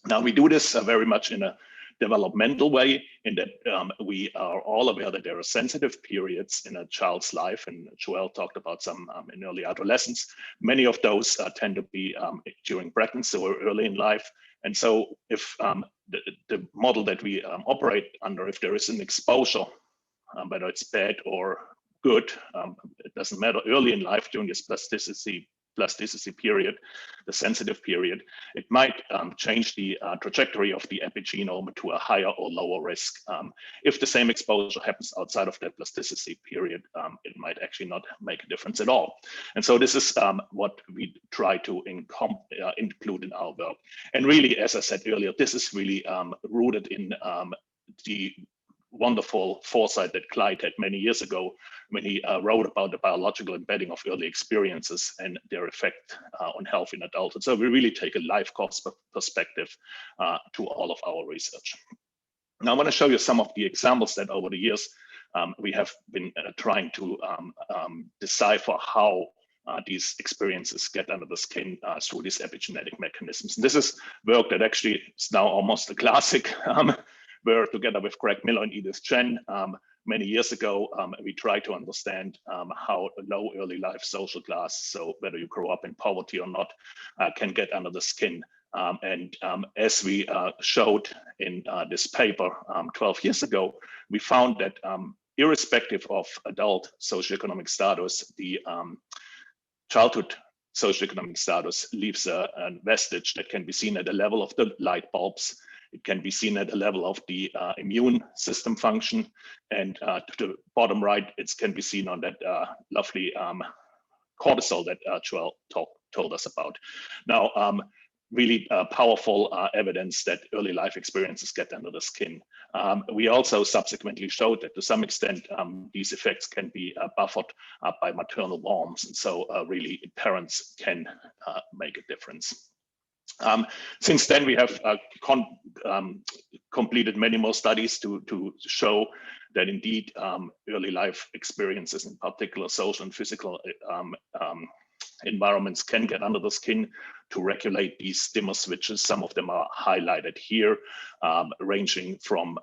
Now, we do this very much in a developmental way, in that we are all aware that there are sensitive periods in a child's life, and Joelle talked about some in early adolescence. Many of those tend to be during pregnancy or early in life. And so if the model that we operate under, if there is an exposure, whether it's bad or good, it doesn't matter, early in life during this plasticity period, the sensitive period, it might change the trajectory of the epigenome to a higher or lower risk. If the same exposure happens outside of that plasticity period, it might actually not make a difference at all. And so this is what we try to include in our work. And really, as I said earlier, this is really rooted in the wonderful foresight that Clyde had many years ago when he wrote about the biological embedding of early experiences and their effect on health in adulthood. So we really take a life course perspective to all of our research. Now I want to show you some of the examples that over the years we have been trying to decipher how these experiences get under the skin through these epigenetic mechanisms. And this is work that actually is now almost a classic. Where together with Greg Miller and Edith Chen, many years ago, we tried to understand how a low early life social class, so whether you grow up in poverty or not, can get under the skin. As we showed in this paper 12 years ago, we found that irrespective of adult socioeconomic status, the childhood socioeconomic status leaves a vestige that can be seen at the level of the light bulbs. It can be seen at the level of the immune system function. And to the bottom right, it can be seen on that lovely cortisol that Joelle told us about. Now, really powerful evidence that early life experiences get under the skin. We also subsequently showed that to some extent, these effects can be buffered by maternal warmth. And so really parents can make a difference. Since then, we have completed many more studies to show that indeed early life experiences, in particular social and physical environments, can get under the skin to regulate these dimmer switches. Some of them are highlighted here, ranging from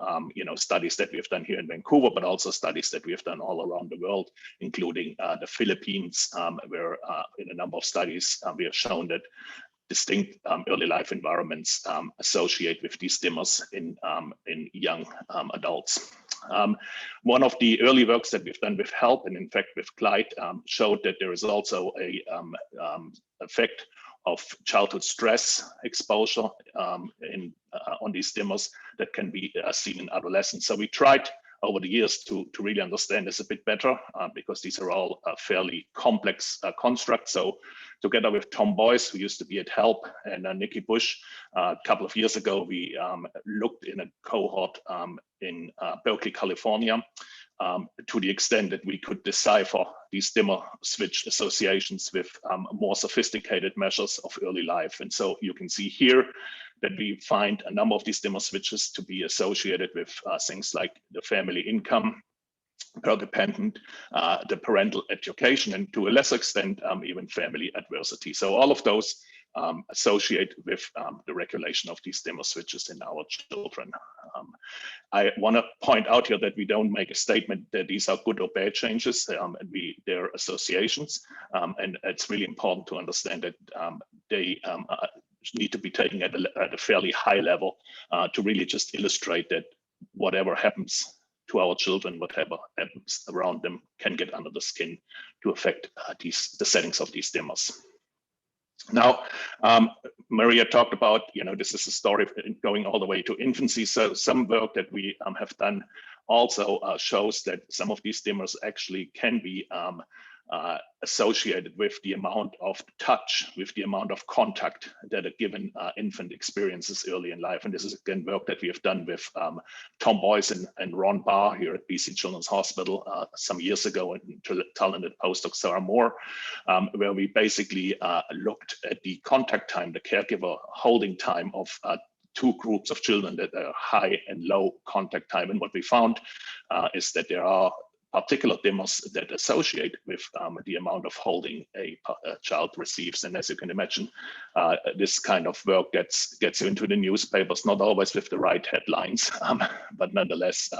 studies that we have done here in Vancouver, but also studies that we have done all around the world, including the Philippines, where in a number of studies we have shown that distinct early life environments associate with these dimmers in young adults. One of the early works that we've done with HELP, and in fact with Clyde, showed that there is also a effect of childhood stress exposure on these dimmers that can be seen in adolescence. So we tried over the years to really understand this a bit better, because these are all fairly complex constructs. So together with Tom Boyce, who used to be at HELP, and Nikki Bush, a couple of years ago, we looked in a cohort in Berkeley, California, to the extent that we could decipher these dimmer switch associations with more sophisticated measures of early life. And so you can see here that we find a number of these dimmer switches to be associated with things like the family income per dependent, the parental education, and to a lesser extent, even family adversity. So all of those associate with the regulation of these dimmer switches in our children. I want to point out here that we don't make a statement that these are good or bad changes, and they're associations. And it's really important to understand that they need to be taken at a fairly high level to really just illustrate that whatever happens to our children, whatever happens around them, can get under the skin to affect the settings of these dimmers. Now, Maria talked about, this is a story going all the way to infancy. So some work that we have done also shows that some of these dimmers actually can be associated with the amount of touch, with the amount of contact that a given infant experiences early in life. And this is again work that we have done with Tom Boyce and Ron Barr here at BC Children's Hospital some years ago, and talented postdoc Sarah Moore, where we basically looked at the contact time, the caregiver holding time of two groups of children that are high and low contact time. And what we found is that there are particular dimmers that associate with the amount of holding a child receives. And as you can imagine, this kind of work gets you into the newspapers, not always with the right headlines, but nonetheless.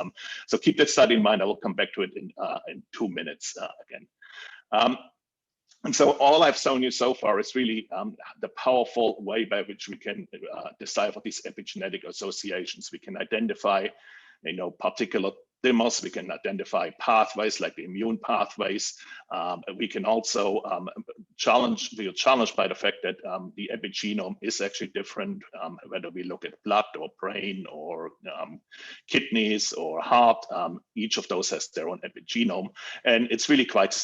So keep that study in mind. I will come back to it in 2 minutes again. And so all I've shown you so far is really the powerful way by which we can decipher these epigenetic associations. We can identify, particular dimmers. We can identify pathways like the immune pathways. We can also we are challenged by the fact that the epigenome is actually different, whether we look at blood or brain or kidneys or heart. Each of those has their own epigenome. And it's really quite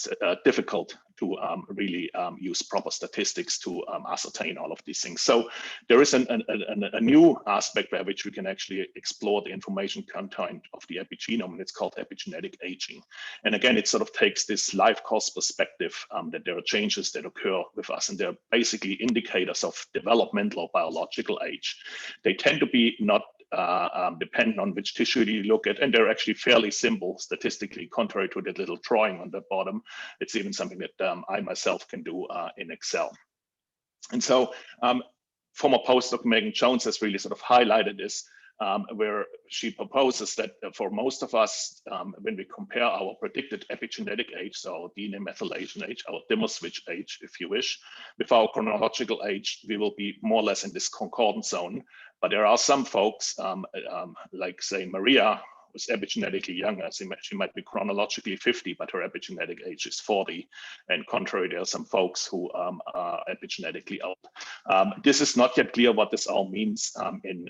difficult to really use proper statistics to ascertain all of these things. So there is a new aspect by which we can actually explore the information content of the epigenome, and it's called epigenetic aging. And again, it sort of takes this life course perspective that there are changes that occur with us, and they're basically indicators of developmental or biological age. They tend to be not dependent on which tissue you look at, and they're actually fairly simple statistically, contrary to the little drawing on the bottom. It's even something that I myself can do in Excel. And so former postdoc Megan Jones has really sort of highlighted this, where she proposes that for most of us, when we compare our predicted epigenetic age, so our DNA methylation age, our dimmer switch age, if you wish, with our chronological age, we will be more or less in this concordant zone. But there are some folks, like say Maria, who's epigenetically younger. She might be chronologically 50, but her epigenetic age is 40. And contrary, there are some folks who are epigenetically old. This is not yet clear what this all means in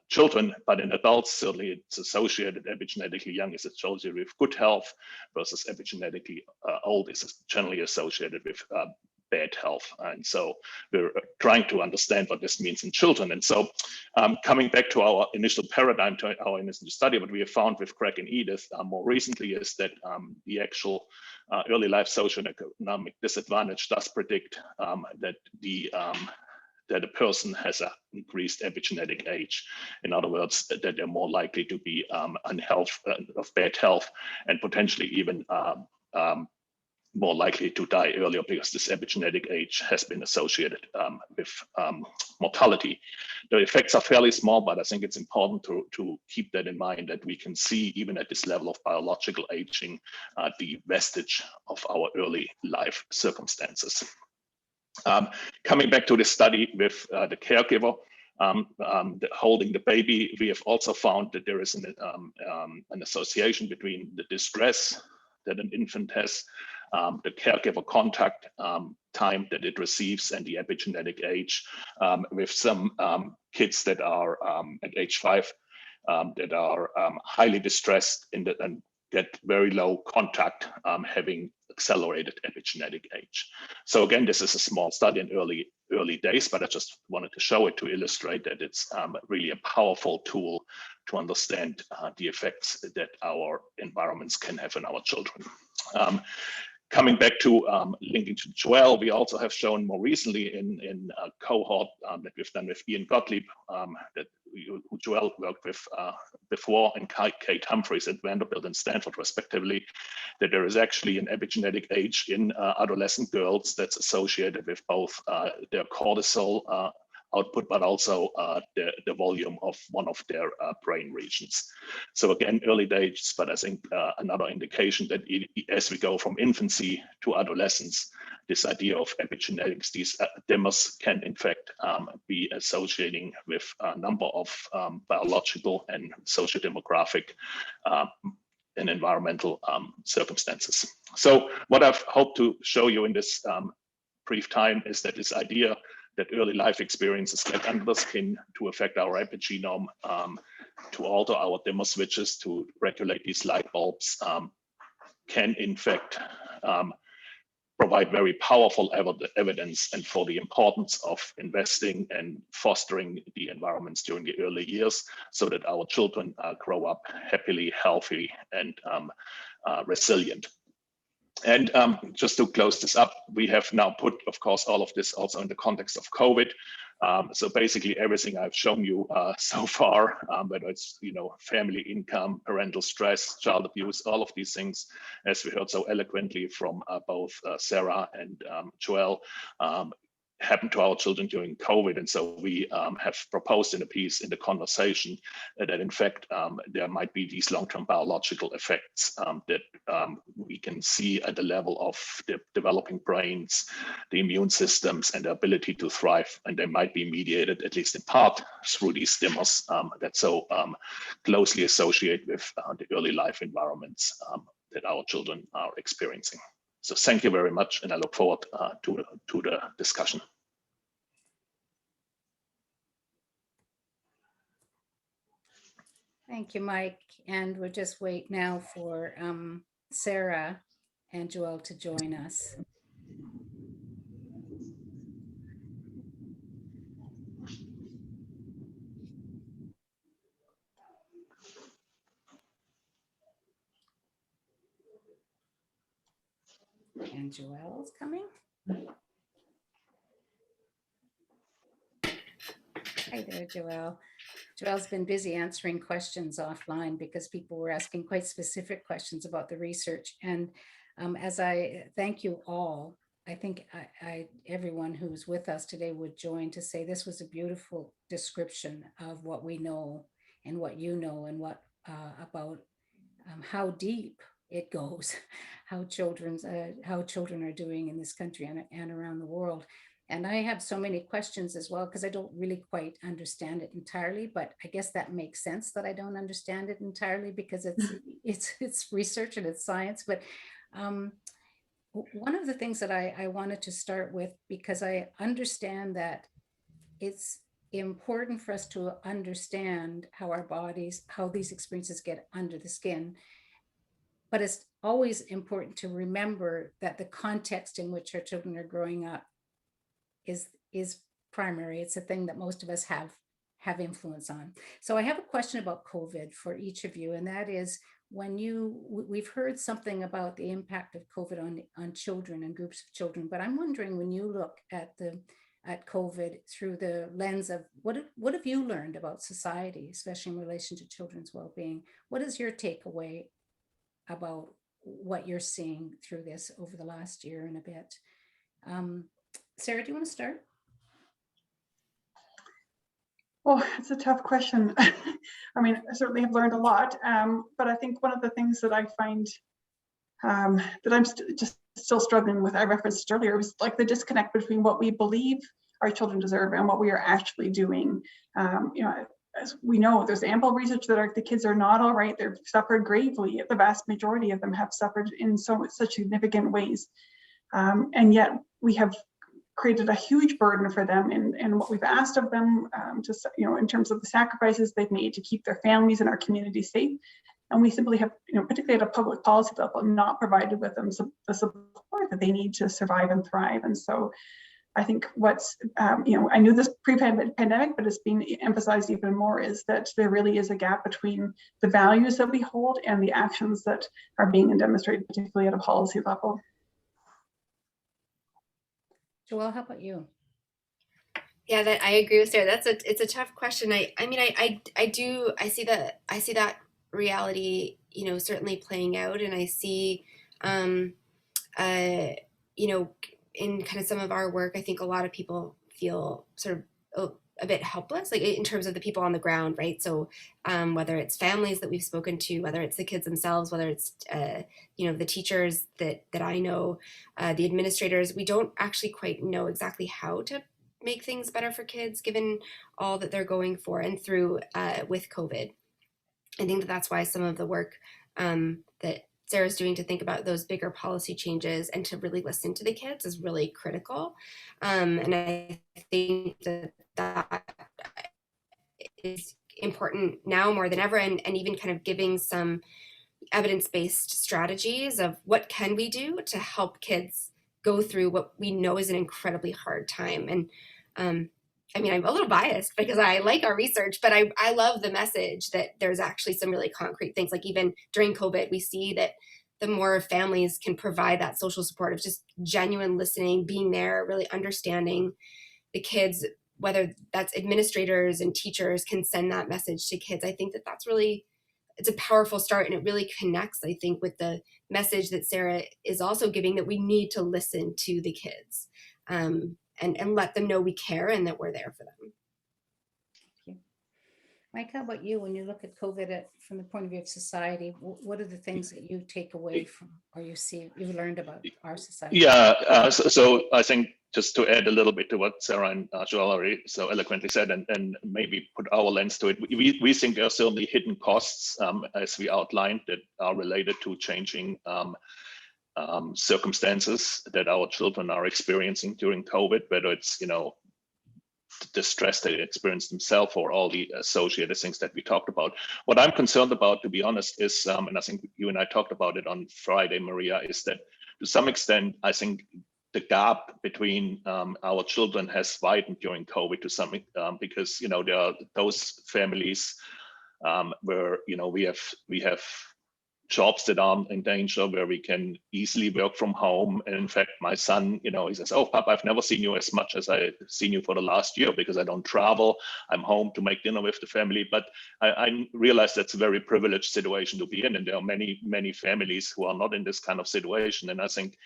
children, but in adults, certainly it's associated. Epigenetically young is associated with good health, versus epigenetically old is generally associated with bad health. And so we're trying to understand what this means in children. And so coming back to our initial paradigm, to our initial study, what we have found with Craig and Edith more recently is that the actual early life socioeconomic disadvantage does predict that a person has an increased epigenetic age. In other words, that they're more likely to be of bad health, and potentially even more likely to die earlier, because this epigenetic age has been associated with mortality. The effects are fairly small, but I think it's important to keep that in mind, that we can see even at this level of biological aging, the vestige of our early life circumstances. Coming back to the study with the caregiver, holding the baby, we have also found that there is an association between the distress that an infant has, the caregiver contact time that it receives, and the epigenetic age, with some kids that are at age 5 that are highly distressed and get very low contact, having accelerated epigenetic age. So again, this is a small study in early days, but I just wanted to show it to illustrate that it's really a powerful tool to understand the effects that our environments can have on our children. Coming back to linking to Joelle, we also have shown more recently in a cohort that we've done with Ian Gottlieb, who Joelle worked with before, and Kate Humphreys at Vanderbilt and Stanford respectively, that there is actually an epigenetic age in adolescent girls that's associated with both their cortisol output, but also the volume of one of their brain regions. So again, early days, but I think another indication that as we go from infancy to adolescence, this idea of epigenetics, these dimmers can in fact be associating with a number of biological and socio-demographic and environmental circumstances. So what I've hoped to show you in this brief time is that this idea that early life experiences get under the skin to affect our epigenome, to alter our dimmer switches, to regulate these light bulbs, can in fact provide very powerful evidence and for the importance of investing and fostering the environments during the early years, so that our children grow up happily, healthy, and resilient. And just to close this up, we have now put, of course, all of this also in the context of COVID. So basically everything I've shown you so far, whether it's family income, parental stress, child abuse, all of these things, as we heard so eloquently from both Sara and Joelle, happened to our children during COVID. And so we have proposed in a piece in the conversation that in fact there might be these long-term biological effects that we can see at the level of the developing brains, the immune systems, and the ability to thrive. And they might be mediated, at least in part, through these dimmers that so closely associate with the early life environments that our children are experiencing. So thank you very much, and I look forward to the discussion. Thank you, Mike. And we'll just wait now for Sara and Joelle to join us. And Joelle is coming. Hi there, Joelle. Joelle's been busy answering questions offline because people were asking quite specific questions about the research. And as I thank you all, I think everyone who's with us today would join to say this was a beautiful description of what we know and what you know, and what about how deep it goes, how children are doing in this country and around the world. And I have so many questions as well, because I don't really quite understand it entirely, but I guess that makes sense that I don't understand it entirely, because it's research and it's science. But one of the things that I wanted to start with, because I understand that it's important for us to understand how our bodies, how these experiences get under the skin. But it's always important to remember that the context in which our children are growing up is primary. It's a thing that most of us have influence on. So I have a question about COVID for each of you, and that is, we've heard something about the impact of COVID on children and groups of children, but I'm wondering, when you look at COVID through the lens of what have you learned about society, especially in relation to children's well-being? What is your takeaway about what you're seeing through this over the last year and a bit? Sarah, do you want to start? Well, it's a tough question. I mean, I certainly have learned a lot, but I think one of the things that I find that I'm just still struggling with, I referenced earlier, was like the disconnect between what we believe our children deserve and what we are actually doing. As we know, there's ample research that the kids are not all right. They've suffered gravely. The vast majority of them have suffered in such significant ways. And yet we have created a huge burden for them in what we've asked of them, in terms of the sacrifices they've made to keep their families and our community safe. And we simply have, particularly at a public policy level, not provided with them the support that they need to survive and thrive. And so I think I knew this pre-pandemic, but it's being emphasized even more, is that there really is a gap between the values that we hold and the actions that are being demonstrated, particularly at a policy level. Joelle, how about you? Yeah, I agree with Sarah. It's a tough question. I see that reality, certainly playing out, and I see, in kind of some of our work, I think a lot of people feel sort of a bit helpless, like in terms of the people on the ground, right? So whether it's families that we've spoken to, whether it's the kids themselves, whether it's the teachers that I know, the administrators, we don't actually quite know exactly how to make things better for kids given all that they're going for and through with COVID. I think that's why some of the work that Sarah's doing to think about those bigger policy changes and to really listen to the kids is really critical. And I think that is important now more than ever, and even kind of giving some evidence-based strategies of what can we do to help kids go through what we know is an incredibly hard time. And I'm a little biased because I like our research, but I love the message that there's actually some really concrete things. Like even during COVID, we see that the more families can provide that social support of just genuine listening, being there, really understanding the kids, whether that's administrators and teachers can send that message to kids. I think that's really, it's a powerful start, and it really connects, I think, with the message that Sarah is also giving, that we need to listen to the kids and let them know we care and that we're there for them. Thank you. Mike, how about you? When you look at COVID from the point of view of society, what are the things that you take away from, or you've learned about our society? Yeah, so I think just to add a little bit to what Sarah and Joelle already so eloquently said, and maybe put our lens to it, we think there are certainly hidden costs, as we outlined, that are related to changing circumstances that our children are experiencing during COVID, whether it's, the stress they experienced themselves or all the associated things that we talked about. What I'm concerned about, to be honest, is, and I think you and I talked about it on Friday, Maria, is that to some extent, I think the gap between our children has widened during COVID to some, because, there are those families where, we have jobs that aren't in danger, where we can easily work from home. And in fact, my son, he says, "Oh, Papa, I've never seen you as much as I've seen you for the last year because I don't travel. I'm home to make dinner with the family." But I realize that's a very privileged situation to be in. And there are many, many families who are not in this kind of situation. And I think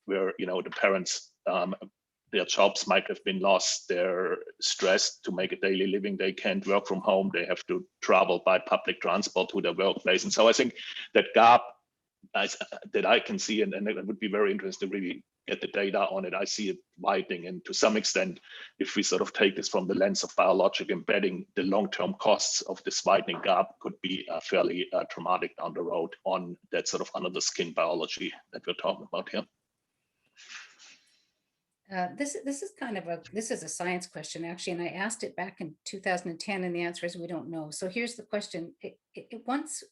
where, the parents, their jobs might have been lost, they're stressed to make a daily living, they can't work from home, they have to travel by public transport to their workplace. And so I think that gap that I can see, and it would be very interesting to really at the data on it, I see it widening. And to some extent, if we sort of take this from the lens of biologic embedding, the long-term costs of this widening gap could be fairly traumatic down the road on that sort of under the skin biology that we're talking about here. This is a science question, actually, and I asked it back in 2010, and the answer is we don't know. So here's the question: once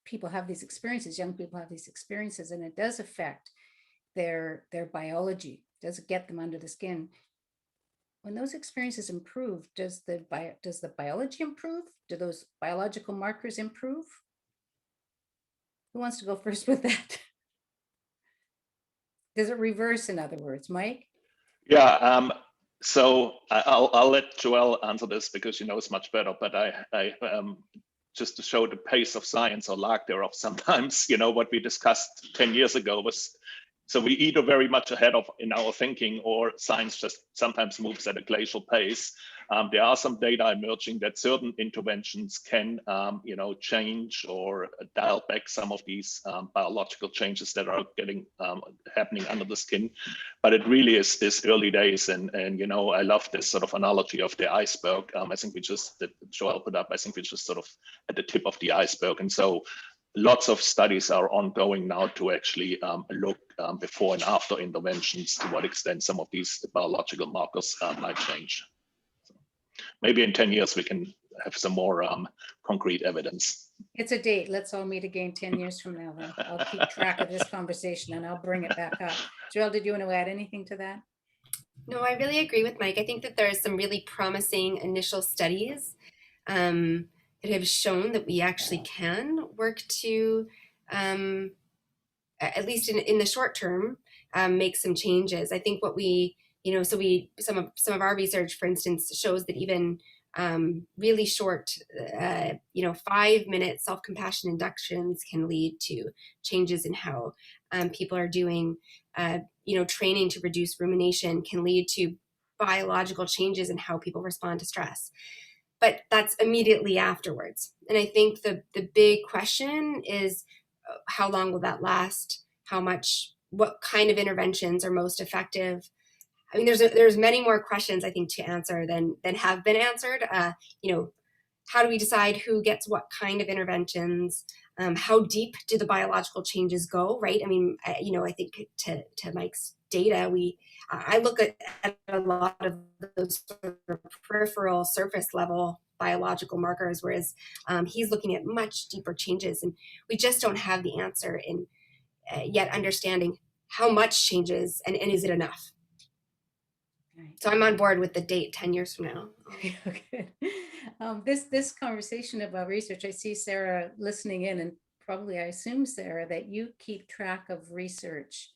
people have these experiences, young people have these experiences, and it does affect their biology, does get them under the skin. When those experiences improve, does the biology improve? Do those biological markers improve? Who wants to go first with that? Does it reverse, in other words, Mike? Yeah, so I'll let Joelle answer this because she knows much better, but I just to show the pace of science or lack thereof sometimes, what we discussed 10 years ago was, so we either very much ahead of in our thinking or science just sometimes moves at a glacial pace. There are some data emerging that certain interventions can, change or dial back some of these biological changes that are happening under the skin. But it really is early days, and I love this sort of analogy of the iceberg. I think that Joelle put up. I think we're just sort of at the tip of the iceberg, and so lots of studies are ongoing now to actually look before and after interventions to what extent some of these biological markers might change. Maybe in 10 years, we can have some more concrete evidence. It's a date. Let's all meet again 10 years from now. Then I'll keep track of this conversation and I'll bring it back up. Joelle, did you want to add anything to that? No, I really agree with Mike. I think that there are some really promising initial studies that have shown that we actually can work to, at least in the short term, make some changes. I think what we, some of our research, for instance, shows that even really short, 5-minute self-compassion inductions can lead to changes in how people are doing. Training to reduce rumination can lead to biological changes in how people respond to stress. But that's immediately afterwards. And I think the big question is, how long will that last? What kind of interventions are most effective? I mean, there's many more questions, I think, to answer than have been answered. How do we decide who gets what kind of interventions? How deep do the biological changes go, right? I mean, I think to Mike's data, I look at a lot of those sort of peripheral surface level biological markers, whereas he's looking at much deeper changes, and we just don't have the answer in yet understanding how much changes and is it enough. Right. So I'm on board with the date 10 years from now. Okay. This conversation about research, I see Sara listening in, and probably I assume, Sara, that you keep track of research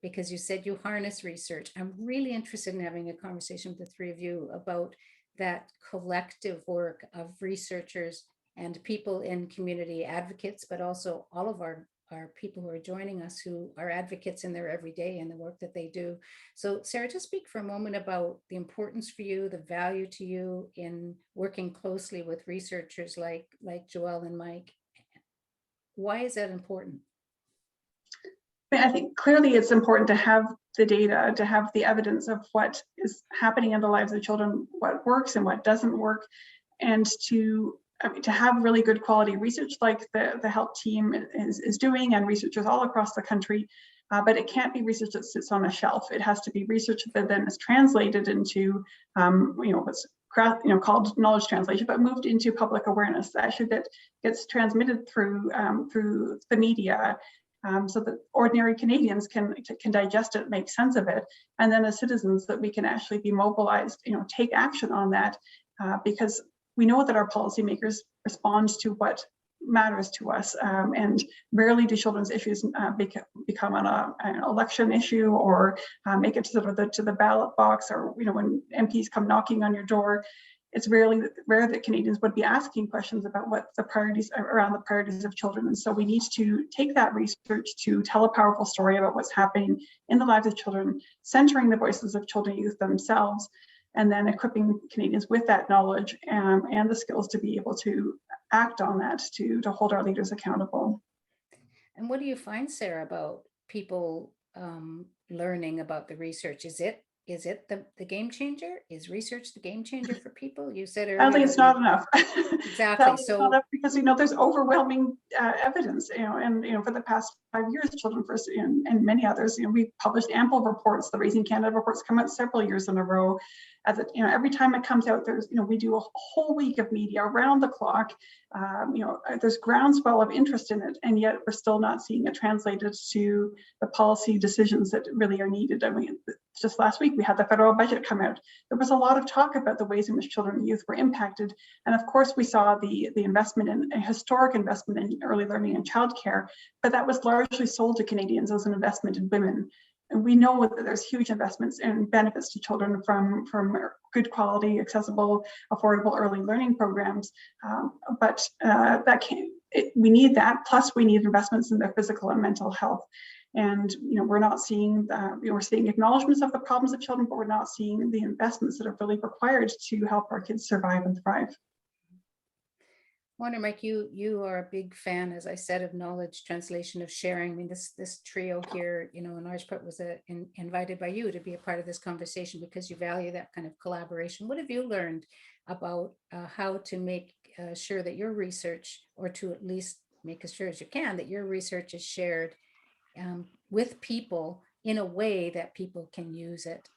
because you said you harness research. I'm really interested in having a conversation with the three of you about that collective work of researchers and people in community, advocates, but also all of our people who are joining us who are advocates in their everyday and the work that they do. So Sara, just speak for a moment about the importance for you, the value to you in working closely with researchers like Joelle and Mike. Why is that important? I think clearly it's important to have the data, to have the evidence of what is happening in the lives of children, what works and what doesn't work, and to have really good quality research like the HELP team is doing, and researchers all across the country, but it can't be research that sits on a shelf. It has to be research that then is translated into, what's called knowledge translation, but moved into public awareness. Actually, that gets transmitted through the media, so that ordinary Canadians can digest it, make sense of it, and then as citizens that we can actually be mobilized, take action on that, because we know that our policymakers respond to what matters to us, and rarely do children's issues become an election issue or make it to the ballot box, or when MPs come knocking on your door. It's rare that Canadians would be asking questions about what the priorities around the priorities of children. And so we need to take that research to tell a powerful story about what's happening in the lives of children, centering the voices of children and youth themselves, and then equipping Canadians with that knowledge and the skills to be able to act on that, to hold our leaders accountable. And what do you find, Sara, about people learning about the research? Is it the game changer? Is research the game changer for people? You said earlier. Sadly, it's not enough. Exactly. Sadly, it's not enough because there's overwhelming evidence. And for the past 5 years, Children First and many others, we've published ample reports. The Raising Canada reports come out several years in a row. Every time it comes out, there's we do a whole week of media around the clock. There's groundswell of interest in it, and yet we're still not seeing it translated to the policy decisions that really are needed. I mean, just last week we had the federal budget come out. There was a lot of talk about the ways in which children and youth were impacted, and of course we saw the investment in a historic investment in early learning and childcare, but that was largely sold to Canadians as an investment in women. And we know that there's huge investments and benefits to children from good quality, accessible, affordable early learning programs. But we need that. Plus, we need investments in their physical and mental health. And we're not seeing we're seeing acknowledgements of the problems of children, but we're not seeing the investments that are really required to help our kids survive and thrive. I wonder, Mike, you are a big fan, as I said, of knowledge translation, of sharing. I mean, this trio here, in large part was invited by you to be a part of this conversation because you value that kind of collaboration. What have you learned about how to make sure that your research, or to at least make as sure as you can that your research is shared with people in a way that people can use it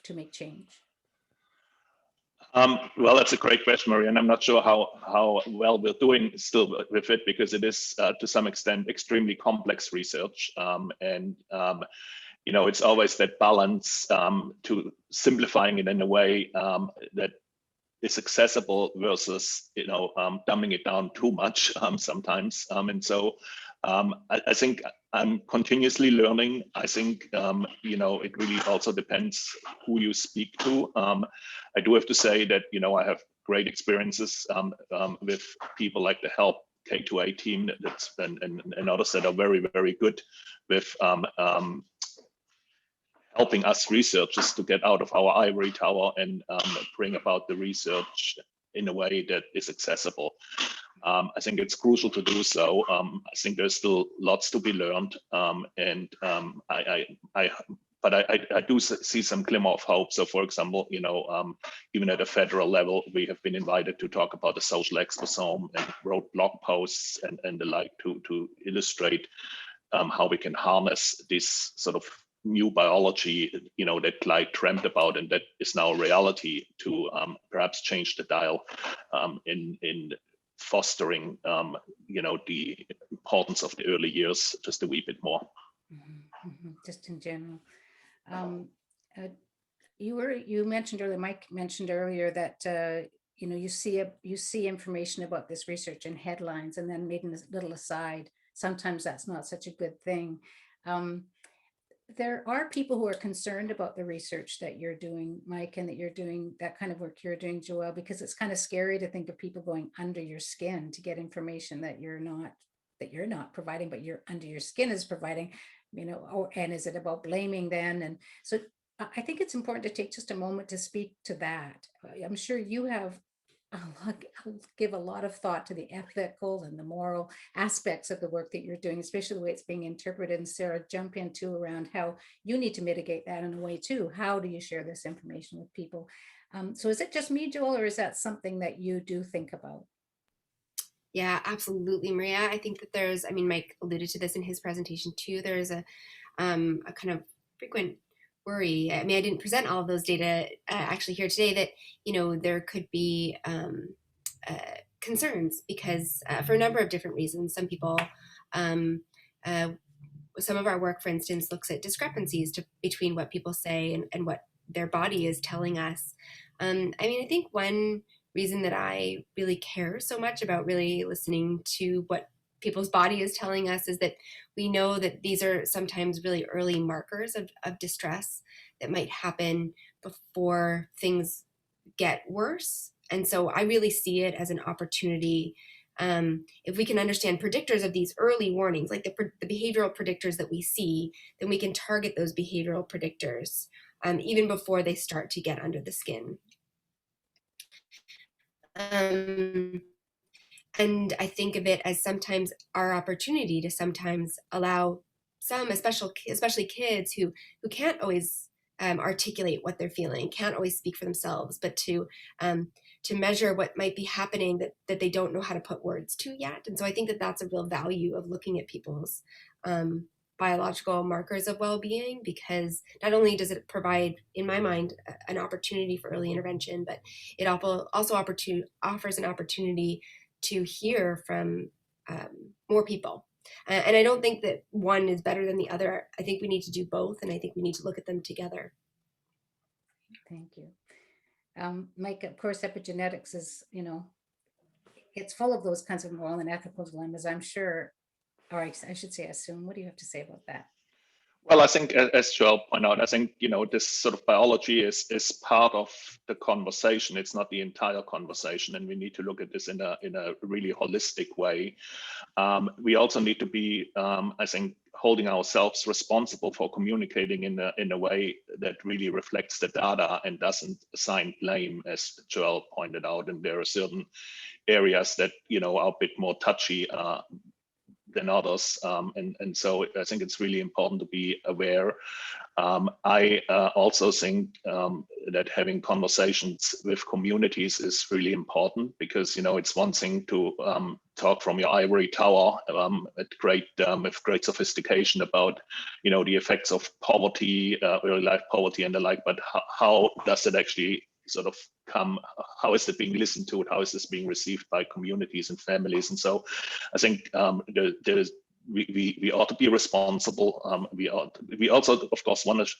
to make change? Well, that's a great question, Maria, and I'm not sure how well we're doing still with it, because it is to some extent extremely complex research, and it's always that balance to simplifying it in a way that is accessible versus dumbing it down too much sometimes, and so I think I'm continuously learning. I think it really also depends who you speak to. I do have to say that I have great experiences with people like the HELP K2A team and others that are very, very good with helping us researchers to get out of our ivory tower and bring about the research in a way that is accessible. I think it's crucial to do so. I think there's still lots to be learned, but I do see some glimmer of hope. So, for example, even at a federal level, we have been invited to talk about the social exposome and wrote blog posts and the like to illustrate how we can harness this sort of new biology, that Clyde dreamt about and that is now a reality, to perhaps change the dial in fostering, the importance of the early years just a wee bit more. Just in general. You mentioned earlier, Mike mentioned earlier that you see information about this research in headlines and then made a little aside. Sometimes that's not such a good thing. There are people who are concerned about the research that you're doing, Mike, and that you're doing that kind of work you're doing, Joelle, because it's kind of scary to think of people going under your skin to get information that you're not providing, but you're under your skin is providing, and is it about blaming then? And so I think it's important to take just a moment to speak to that. I'm sure you have give a lot of thought to the ethical and the moral aspects of the work that you're doing, especially the way it's being interpreted. And Sarah, jump in too around how you need to mitigate that in a way too. How do you share this information with people? So is it just me, Joelle, or is that something that you do think about? Yeah, absolutely, Maria. I think that Mike alluded to this in his presentation too. There's a kind of frequent worry. I didn't present all of those data actually here today, that, there could be concerns because for a number of different reasons. Some people, some of our work, for instance, looks at discrepancies between what people say and what their body is telling us. I think one reason that I really care so much about really listening to what people's body is telling us is that we know that these are sometimes really early markers of distress that might happen before things get worse. And so I really see it as an opportunity. If we can understand predictors of these early warnings, like the behavioral predictors that we see, then we can target those behavioral predictors even before they start to get under the skin. And I think of it as sometimes our opportunity to sometimes allow some, especially kids who can't always articulate what they're feeling, can't always speak for themselves, but to measure what might be happening that they don't know how to put words to yet. And so I think that that's a real value of looking at people's biological markers of well-being, because not only does it provide, in my mind, an opportunity for early intervention, but it also offers an opportunity to hear from more people. And I don't think that one is better than the other. I think we need to do both, and I think we need to look at them together. Thank you. Mike, of course, epigenetics is, it's full of those kinds of moral and ethical dilemmas, I'm sure, or I should say assume. What do you have to say about that? Well, I think, as Joelle pointed out, I think, this sort of biology is part of the conversation. It's not the entire conversation, and we need to look at this in a really holistic way. We also need to be, I think, holding ourselves responsible for communicating in a way that really reflects the data and doesn't assign blame, as Joelle pointed out. And there are certain areas that are a bit more touchy than others. And so I think it's really important to be aware. I also think that having conversations with communities is really important, because, it's one thing to talk from your ivory tower with great sophistication about, the effects of poverty, early life poverty and the like, but how does it actually sort of come, how is it being listened to, how is this being received by communities and families? And so I think we ought to be responsible. We also, of course, want to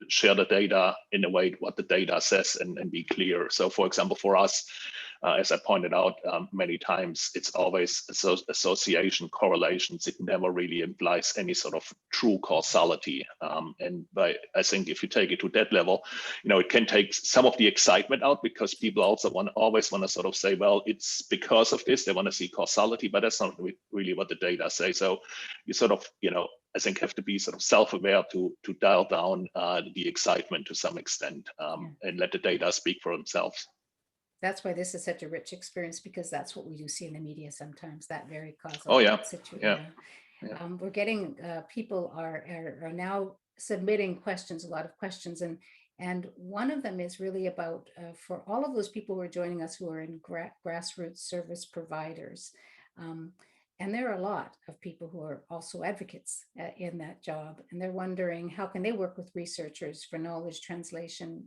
share the data in a way what the data says and be clear. So, for example, for us, as I pointed out many times, it's always association, correlations. It never really implies any sort of true causality. And I think if you take it to that level, it can take some of the excitement out, because people also always want to sort of say, well, it's because of this. They want to see causality, but that's not really what the data say. So you sort of, I think have to be sort of self-aware to dial down the excitement to some extent and let the data speak for themselves. That's why this is such a rich experience, because that's what we do see in the media sometimes, that very causal situation. Yeah. We're getting, people are now submitting questions, a lot of questions. And one of them is really about, for all of those people who are joining us who are in grassroots service providers. And there are a lot of people who are also advocates in that job. And they're wondering, how can they work with researchers for knowledge translation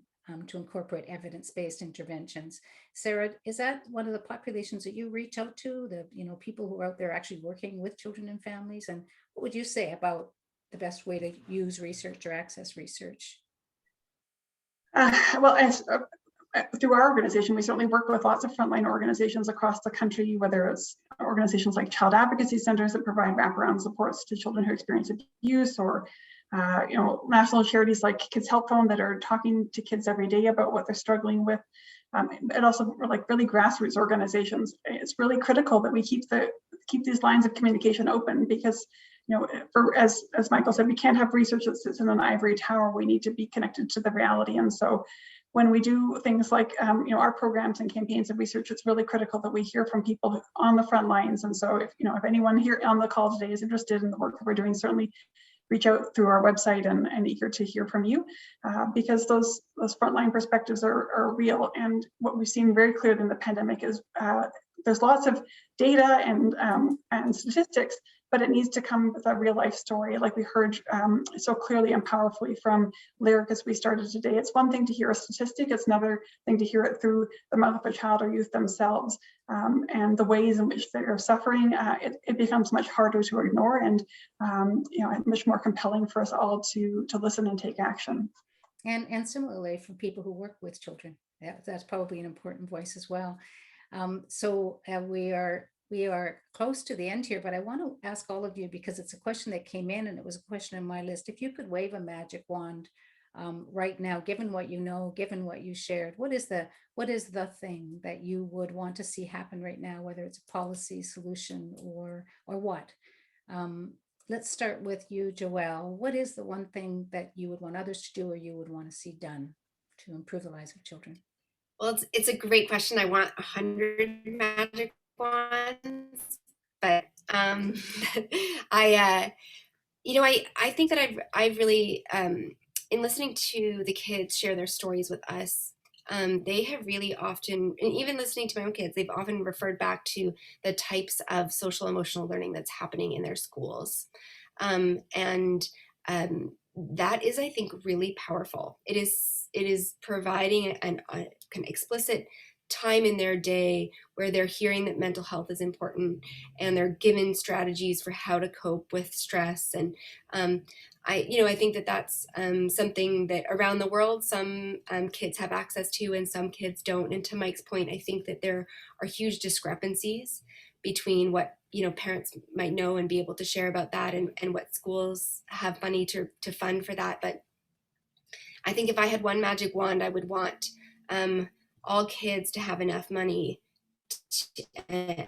to incorporate evidence-based interventions? Sara, is that one of the populations that you reach out to, the people who are out there actually working with children and families? And what would you say about the best way to use research or access research? Well, through our organization, we certainly work with lots of frontline organizations across the country, whether it's organizations like child advocacy centers that provide wraparound supports to children who experience abuse, or national charities like Kids Help Phone that are talking to kids every day about what they're struggling with. And also like really grassroots organizations. It's really critical that we keep these lines of communication open, because as Michael said, we can't have research that sits in an ivory tower. We need to be connected to the reality. And so when we do things like our programs and campaigns of research, it's really critical that we hear from people on the front lines. And so if anyone here on the call today is interested in the work that we're doing, certainly reach out through our website, and eager to hear from you, because those frontline perspectives are real. And what we've seen very clearly in the pandemic is there's lots of data and statistics, but it needs to come with a real life story, like we heard so clearly and powerfully from Lyric as we started today. It's one thing to hear a statistic, it's another thing to hear it through the mouth of a child or youth themselves, and the ways in which they're suffering. It becomes much harder to ignore, and much more compelling for us all to listen and take action. And similarly for people who work with children, that's probably an important voice as well. So we are close to the end here, but I want to ask all of you, because it's a question that came in and it was a question on my list. If you could wave a magic wand right now, given what you know, given what you shared, what is the thing that you would want to see happen right now, whether it's a policy solution or what? Let's start with you, Joelle. What is the one thing that you would want others to do, or you would want to see done to improve the lives of children? Well, it's a great question. I want 100 magic wands, but you know, I think that I've really, in listening to the kids share their stories with us, they have really often, and even listening to my own kids, they've often referred back to the types of social emotional learning that's happening in their schools. And that is, I think, really powerful. It is providing an explicit time in their day where they're hearing that mental health is important, and they're given strategies for how to cope with stress. And I think that that's something that around the world some kids have access to and some kids don't. And to Mike's point, I think that there are huge discrepancies between what parents might know and be able to share about that, and what schools have money to fund for that. But I think if I had one magic wand, I would want all kids to have enough money to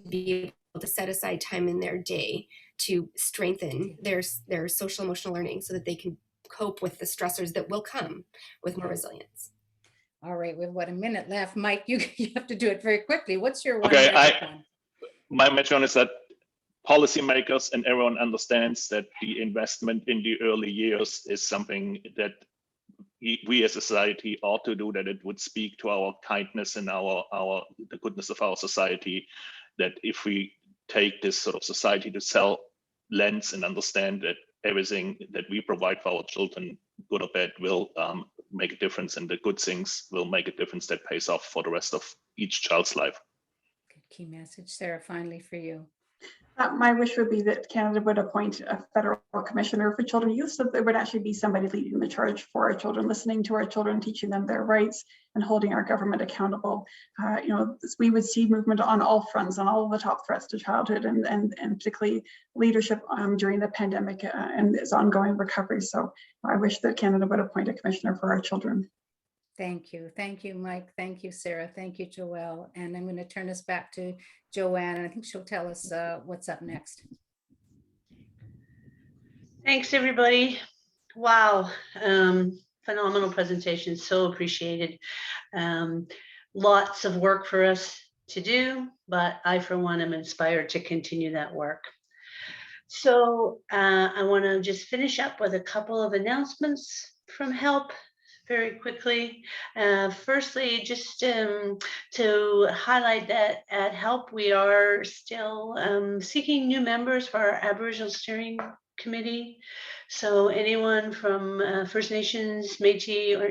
be able to set aside time in their day to strengthen their social emotional learning so that they can cope with the stressors that will come with more resilience. All right, we have a minute left. Mike, you have to do it very quickly. What's your one? Okay, one? My magic wand is that policymakers and everyone understands that the investment in the early years is something that we as a society ought to do, that it would speak to our kindness and the goodness of our society, that if we take this sort of society to sell lens and understand that everything that we provide for our children, good or bad, will make a difference, and the good things will make a difference that pays off for the rest of each child's life. Good key message. Sarah, finally for you. My wish would be that Canada would appoint a federal commissioner for children and youth, so there would actually be somebody leading the charge for our children, listening to our children, teaching them their rights, and holding our government accountable. We would see movement on all fronts, on all of the top threats to childhood, and particularly leadership during the pandemic and its ongoing recovery. So I wish that Canada would appoint a commissioner for our children. Thank you. Thank you, Mike. Thank you, Sarah. Thank you, Joelle. And I'm going to turn this back to Joanne, and I think she'll tell us what's up next. Thanks, everybody. Wow. Phenomenal presentation. So appreciated. Lots of work for us to do, but I, for one, am inspired to continue that work. So I want to just finish up with a couple of announcements from HELP very quickly. Firstly, just to highlight that at HELP, we are still seeking new members for our Aboriginal Steering Committee. So anyone from First Nations, Métis, or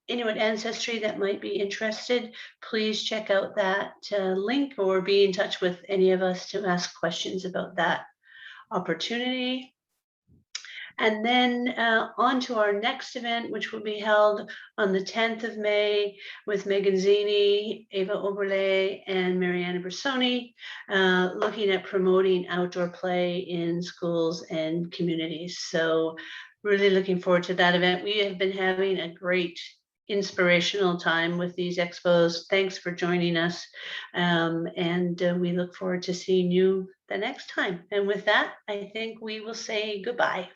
Inuit ancestry that might be interested, please check out that link or be in touch with any of us to ask questions about that opportunity. And then on to our next event, which will be held on the 10th of May with Megan Zini, Ava Oberle, and Mariana Bersoni, looking at promoting outdoor play in schools and communities. So really looking forward to that event. We have been having a great inspirational time with these expos. Thanks for joining us. And we look forward to seeing you the next time. And with that, I think we will say goodbye.